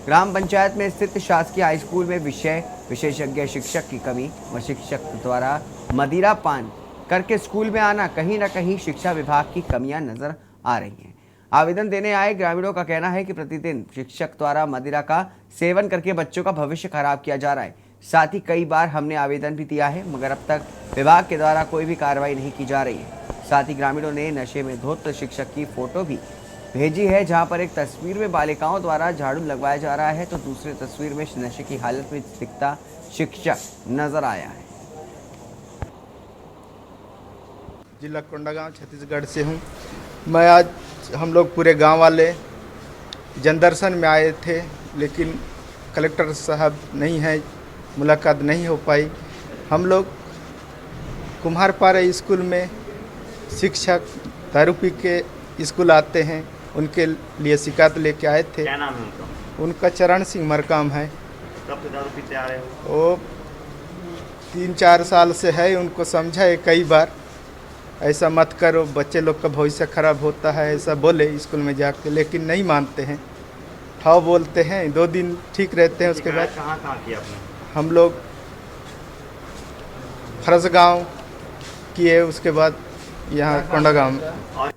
ग्राम पंचायत में स्थित शासकीय हाई स्कूल में विषय विशेषज्ञ शिक्षक की कमी व शिक्षक द्वारा मदिरा पान करके स्कूल में आना, कहीं न कहीं शिक्षा विभाग की कमियां नजर आ रही हैं। आवेदन देने आए ग्रामीणों का कहना है कि प्रतिदिन शिक्षक द्वारा मदिरा का सेवन करके बच्चों का भविष्य खराब किया जा रहा है। साथ ही कई बार हमने आवेदन भी दिया है, मगर अब तक विभाग के द्वारा कोई भी कार्रवाई नहीं की जा रही है। साथ ही ग्रामीणों ने नशे में धुत शिक्षक की फोटो भी भेजी है, जहां पर एक तस्वीर में बालिकाओं द्वारा झाड़ू लगवाया जा रहा है तो दूसरी तस्वीर में नशे की हालत में दिखता शिक्षक नजर आया है। जिला कोंडागांव छत्तीसगढ़ से हूँ मैं। आज हम लोग पूरे गांव वाले जनदर्शन में आए थे, लेकिन कलेक्टर साहब नहीं है, मुलाकात नहीं हो पाई। हम लोग कुम्हारपारा स्कूल में शिक्षक दारू पी के स्कूल आते हैं, उनके लिए शिकायत लेके आए थे। क्या नाम है उनका? उनका चरण सिंह मरकाम है। कब से दारू पीते आ रहे हो? वो 3-4 साल से है। उनको समझाए कई बार, ऐसा मत करो, बच्चे लोग का भविष्य खराब होता है, ऐसा बोले स्कूल में जाके, लेकिन नहीं मानते हैं। ठाव बोलते हैं, 2 दिन ठीक रहते हैं, उसके बाद कहाँ किया आपने? हम लोग फरसगांव किए, उसके बाद यहाँ कोंडागांव में।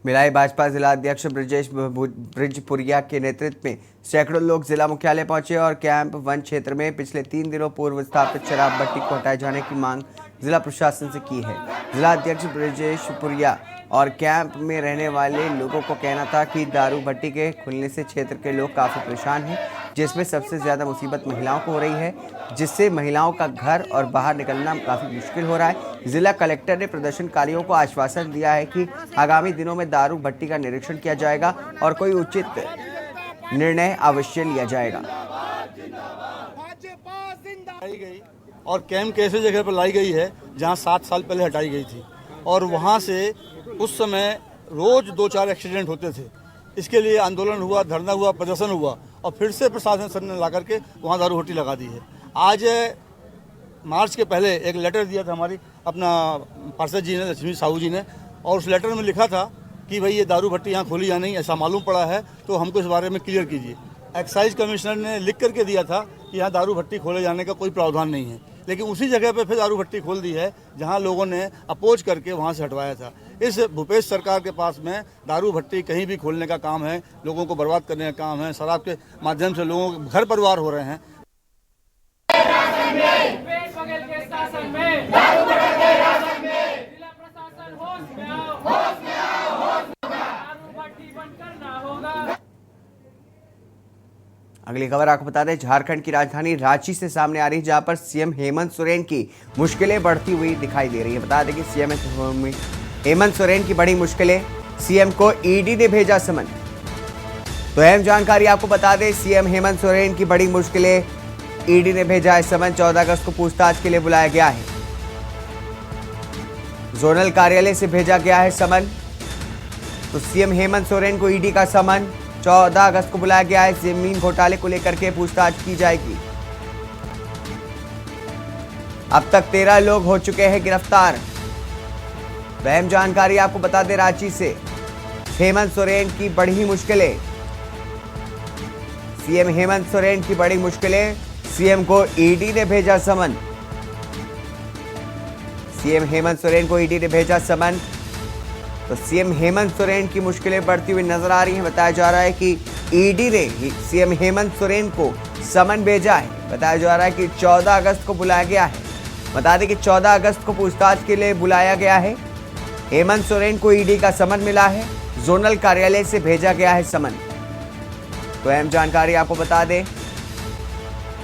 भिलाई भाजपा जिला अध्यक्ष ब्रिजेश ब्रिजपुरिया के नेतृत्व में सैकड़ों लोग जिला मुख्यालय पहुंचे और कैंप 1 क्षेत्र में पिछले 3 दिनों पूर्व स्थापित शराब भट्टी को हटाए जाने की मांग जिला प्रशासन से की है। जिला अध्यक्ष ब्रिजेश पुरिया और कैंप में रहने वाले लोगों को कहना था कि दारू भट्टी के खुलने से क्षेत्र के लोग काफ़ी परेशान हैं, जिसमें सबसे ज़्यादा मुसीबत महिलाओं को हो रही है, जिससे महिलाओं का घर और बाहर निकलना काफ़ी मुश्किल हो रहा है। जिला कलेक्टर ने प्रदर्शनकारियों को आश्वासन दिया है कि आगामी दिनों में दारू भट्टी का निरीक्षण किया जाएगा और कोई उचित निर्णय अवश्य लिया जाएगा। और कैंप ऐसे जगह पर लाई गई है जहां 7 साल पहले हटाई गई थी, और वहां से उस समय रोज 2-4 एक्सीडेंट होते थे। इसके लिए आंदोलन हुआ, धरना हुआ, प्रदर्शन हुआ, और फिर से प्रशासन सर ने ला करके वहाँ दारू भट्टी लगा दी है। आज मार्च के पहले एक लेटर दिया था हमारी अपना पार्षद जी ने, लक्ष्मी साहू जी ने, और उस लेटर में लिखा था कि भाई ये दारू भट्टी यहाँ खोली या नहीं, ऐसा मालूम पड़ा है तो हमको इस बारे में क्लियर कीजिए। एक्साइज कमिश्नर ने लिख करके दिया था कि यहाँ दारू भट्टी खोले जाने का कोई प्रावधान नहीं है, लेकिन उसी जगह पे फिर दारू भट्टी खोल दी है जहाँ लोगों ने अपोज करके वहाँ से हटवाया था। इस भूपेश सरकार के पास में दारू भट्टी कहीं भी खोलने का काम है, लोगों को बर्बाद करने का काम है, शराब के माध्यम से लोगों के घर परिवार हो रहे हैं। अगली खबर आपको बता दें, झारखंड की राजधानी रांची से सामने आ रही है, जहां पर सीएम हेमंत सोरेन की मुश्किलें बढ़ती हुई दिखाई दे रही है। बता दें कि सीएम हेमंत सोरेन की बड़ी मुश्किलें, सीएम को ईडी ने भेजा समन। तो अहम जानकारी आपको बता दें, सीएम हेमंत सोरेन की बड़ी मुश्किलें, ईडी ने भेजा है समन। 14 अगस्त को पूछताछ के लिए बुलाया गया है। जोनल कार्यालय से भेजा गया है समन। तो सीएम हेमंत सोरेन को ईडी का समन 14 अगस्त को बुलाया गया है। जमीन घोटाले को लेकर के पूछताछ की जाएगी। अब तक 13 लोग हो चुके हैं गिरफ्तार। अहम जानकारी आपको बता दें, रांची से हेमंत सोरेन की बड़ी मुश्किलें, सीएम हेमंत सोरेन की बड़ी मुश्किलें, सीएम को ईडी ने भेजा समन। सीएम हेमंत सोरेन को ईडी ने भेजा समन। तो सीएम हेमंत सोरेन की मुश्किलें बढ़ती हुई नजर आ रही हैं। बताया जा रहा है कि ईडी ने सीएम हेमंत सोरेन को समन भेजा है। बताया जा रहा है कि 14 अगस्त को बुलाया गया है। बता दें कि 14 अगस्त को पूछताछ के लिए बुलाया गया है। हेमंत सोरेन को ईडी का समन मिला है। जोनल कार्यालय से भेजा गया है समन। तो अहम जानकारी आपको बता दें,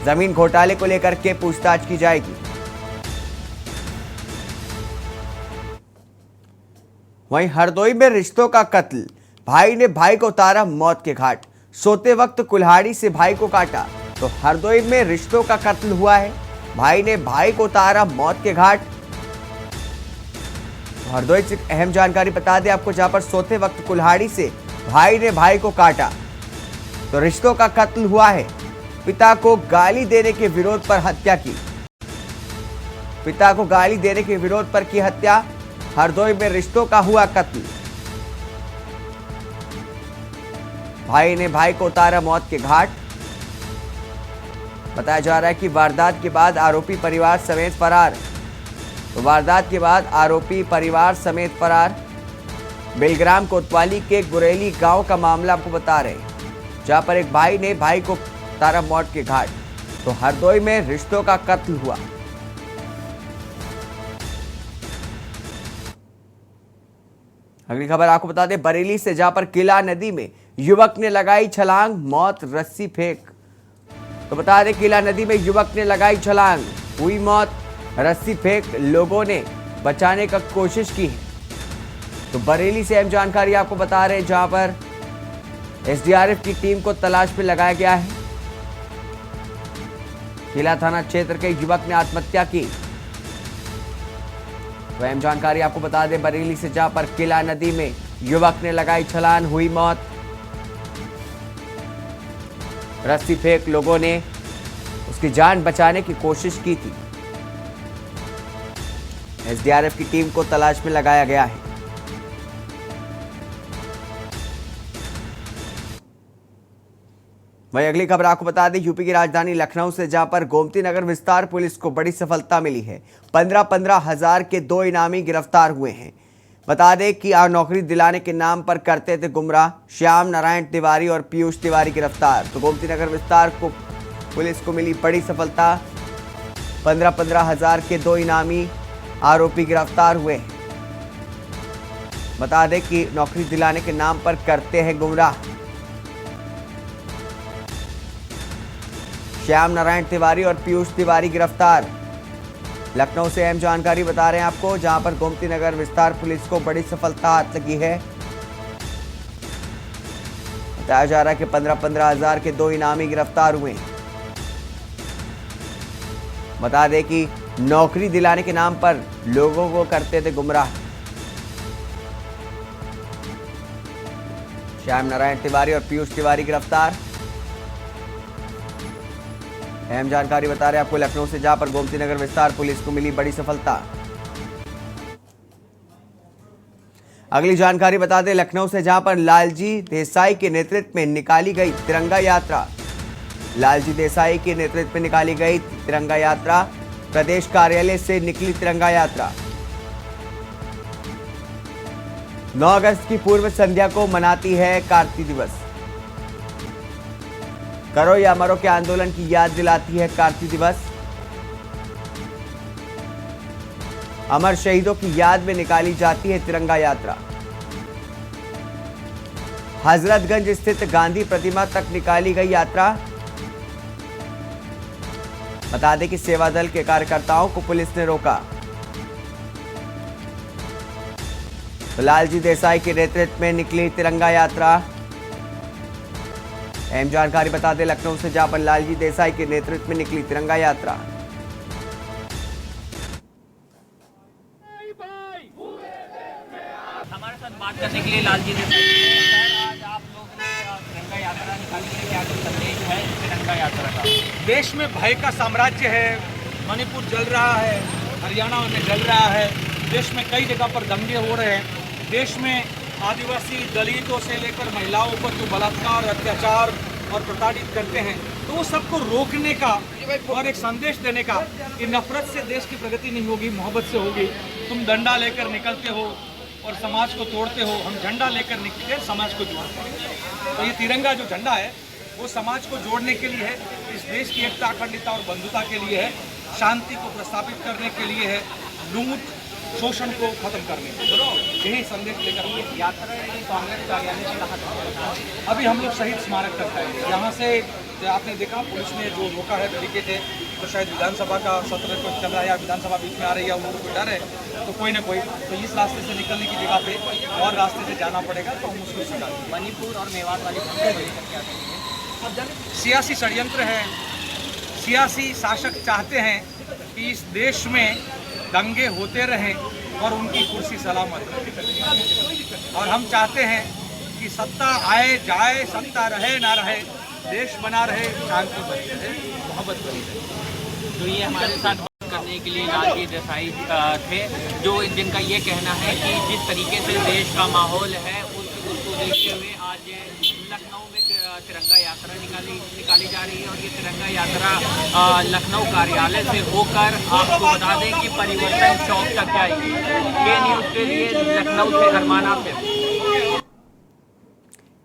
जमीन घोटाले को लेकर के पूछताछ की जाएगी। वहीं हरदोई में रिश्तों का कत्ल, भाई ने भाई को उतारा मौत के घाट। सोते वक्त कुल्हाड़ी से भाई को काटा। तो हरदोई में रिश्तों का कत्ल हुआ है, भाई ने भाई को उतारा मौत के घाट। हरदोई से अहम जानकारी बता दें आपको, जहां पर सोते वक्त कुल्हाड़ी से भाई ने भाई को काटा तो रिश्तों का कत्ल हुआ है। पिता को गाली देने के विरोध पर हत्या की। पिता को गाली देने के विरोध पर की हत्या। हरदोई में रिश्तों का हुआ कत्ल। भाई ने भाई को उतारा मौत के घाट। बताया जा रहा है कि वारदात के बाद आरोपी परिवार समेत फरार। तो वारदात के बाद आरोपी परिवार समेत फरार। बेलग्राम कोतवाली के गुरेली गांव का मामला आपको बता रहे हैं, जहां पर एक भाई ने भाई को उतारा मौत के घाट। तो हरदोई में रिश्तों का कत्ल हुआ। अगली खबर आपको बता दें, बरेली से, जहां पर किला नदी में युवक ने लगाई छलांग, मौत, रस्सी फेंक। तो बता दें, किला नदी में युवक ने लगाई छलांग, हुई मौत, रस्सी फेंक लोगों ने बचाने का कोशिश की है। तो बरेली से अहम जानकारी आपको बता रहे हैं, जहां पर एसडीआरएफ की टीम को तलाश में लगाया गया है। किला थाना क्षेत्र के युवक ने आत्महत्या की। तो अहम जानकारी आपको बता दें, बरेली से, जहां पर किला नदी में युवक ने लगाई छलांग, हुई मौत, रस्सी फेंक लोगों ने उसकी जान बचाने की कोशिश की थी। एसडीआरएफ की टीम को तलाश में लगाया गया है। वहीं अगली खबर आपको बता दें, यूपी की राजधानी लखनऊ से, जहां पर गोमती नगर विस्तार पुलिस को बड़ी सफलता मिली है। 15-15 हजार के 2 इनामी गिरफ्तार हुए हैं। बता दें कि नौकरी दिलाने के नाम पर करते थे गुमराह। श्याम नारायण तिवारी और पीयूष तिवारी गिरफ्तार। तो गोमती नगर विस्तार को पुलिस को मिली बड़ी सफलता। 15-15 हजार के 2 इनामी आरोपी गिरफ्तार हुए हैं। बता दें कि नौकरी दिलाने के नाम पर करते हैं गुमराह। श्याम नारायण तिवारी और पीयूष तिवारी गिरफ्तार। लखनऊ से अहम जानकारी बता रहे हैं आपको, जहां पर गोमती नगर विस्तार पुलिस को बड़ी सफलता हाथ लगी है। बताया जा रहा है कि 15-15 हजार के 2 इनामी गिरफ्तार हुए हैं। बता दें कि नौकरी दिलाने के नाम पर लोगों को करते थे गुमराह। श्याम नारायण तिवारी और पीयूष तिवारी गिरफ्तार। अहम जानकारी बता रहे हैं आपको लखनऊ से, जहां पर गोमती नगर विस्तार पुलिस को मिली बड़ी सफलता। अगली जानकारी बता दें, लखनऊ से, जहां पर लालजी देसाई के नेतृत्व में निकाली गई तिरंगा यात्रा। लालजी देसाई के नेतृत्व में निकाली गई तिरंगा यात्रा। प्रदेश कार्यालय से निकली तिरंगा यात्रा। 9 अगस्त की पूर्व संध्या को मनाती है कार्तिक दिवस। करो या मरो के आंदोलन की याद दिलाती है कार्तिक दिवस। अमर शहीदों की याद में निकाली जाती है तिरंगा यात्रा। हजरतगंज स्थित गांधी प्रतिमा तक निकाली गई यात्रा। बता दें कि सेवा दल के कार्यकर्ताओं को पुलिस ने रोका। तो लालजी देसाई के नेतृत्व में निकली तिरंगा यात्रा। अहम जानकारी बता दें, लखनऊ से, जहां पर लालजी देसाई के नेतृत्व में निकली तिरंगा यात्रा। हमारे साथ बात करने के लिए लालजी देसाई, आज आप लोग ने तिरंगा यात्रा निकाली है, क्या संदेश है तिरंगा यात्रा का? देश में भय का साम्राज्य है। मणिपुर जल रहा है, हरियाणा में जल रहा है, देश में कई जगह पर दंगे हो रहे हैं। देश में आदिवासी दलितों से लेकर महिलाओं पर जो बलात्कार, अत्याचार और प्रताड़ित करते हैं, तो वो सबको रोकने का और एक संदेश देने का कि नफरत से देश की प्रगति नहीं होगी, मोहब्बत से होगी। तुम डंडा लेकर निकलते हो और समाज को तोड़ते हो, हम झंडा लेकर निकलते समाज को जोड़ते हैं। तो ये तिरंगा जो झंडा है वो समाज को जोड़ने के लिए है, इस देश की एकता, अखंडता और बंधुता के लिए है, शांति को प्रस्तावित करने के लिए है, लूट शोषण को खत्म करने के लिए, यही संदेश लेकर हम यात्रा कांग्रेस कार्यालय से कहा था। अभी हम लोग शहीद स्मारक तक आएंगे। यहाँ से आपने देखा पुलिस ने जो रोका है तरीके थे, तो शायद विधानसभा का सत्र को चल रहा है या विधानसभा बीच में आ रही है, उनको कोई डर है तो कोई ना कोई, तो इस रास्ते से निकलने की जगह पे और रास्ते से जाना पड़ेगा, तो हम उसको सिखा देंगे। मणिपुर और मेवाड़ वाली सियासी षड्यंत्र है। सियासी शासक चाहते हैं कि इस देश में दंगे होते रहें, और उनकी कुर्सी सलामत रहे। और हम चाहते हैं कि सत्ता आए जाए, सत्ता रहे ना रहे, देश बना रहे, शांति बनी रहे, मोहब्बत बनी रहे। तो ये हमारे साथ बात करने के लिए लालजी देसाई थे, जो जिनका ये कहना है कि जिस तरीके से देश का माहौल है उसको देखते हुए आज लखनऊ में तिरंगा यात्रा निकाली जा रही है। और ये तिरंगा यात्रा लखनऊ कार्यालय से होकर आपको बता दें कि परिवर्तन चौक तक जाएगी। के न्यूज़ के लिए लखनऊ से अरमाना पे।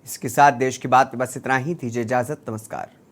इसके साथ देश की बात में बस इतना ही। दीजिए इजाजत, नमस्कार।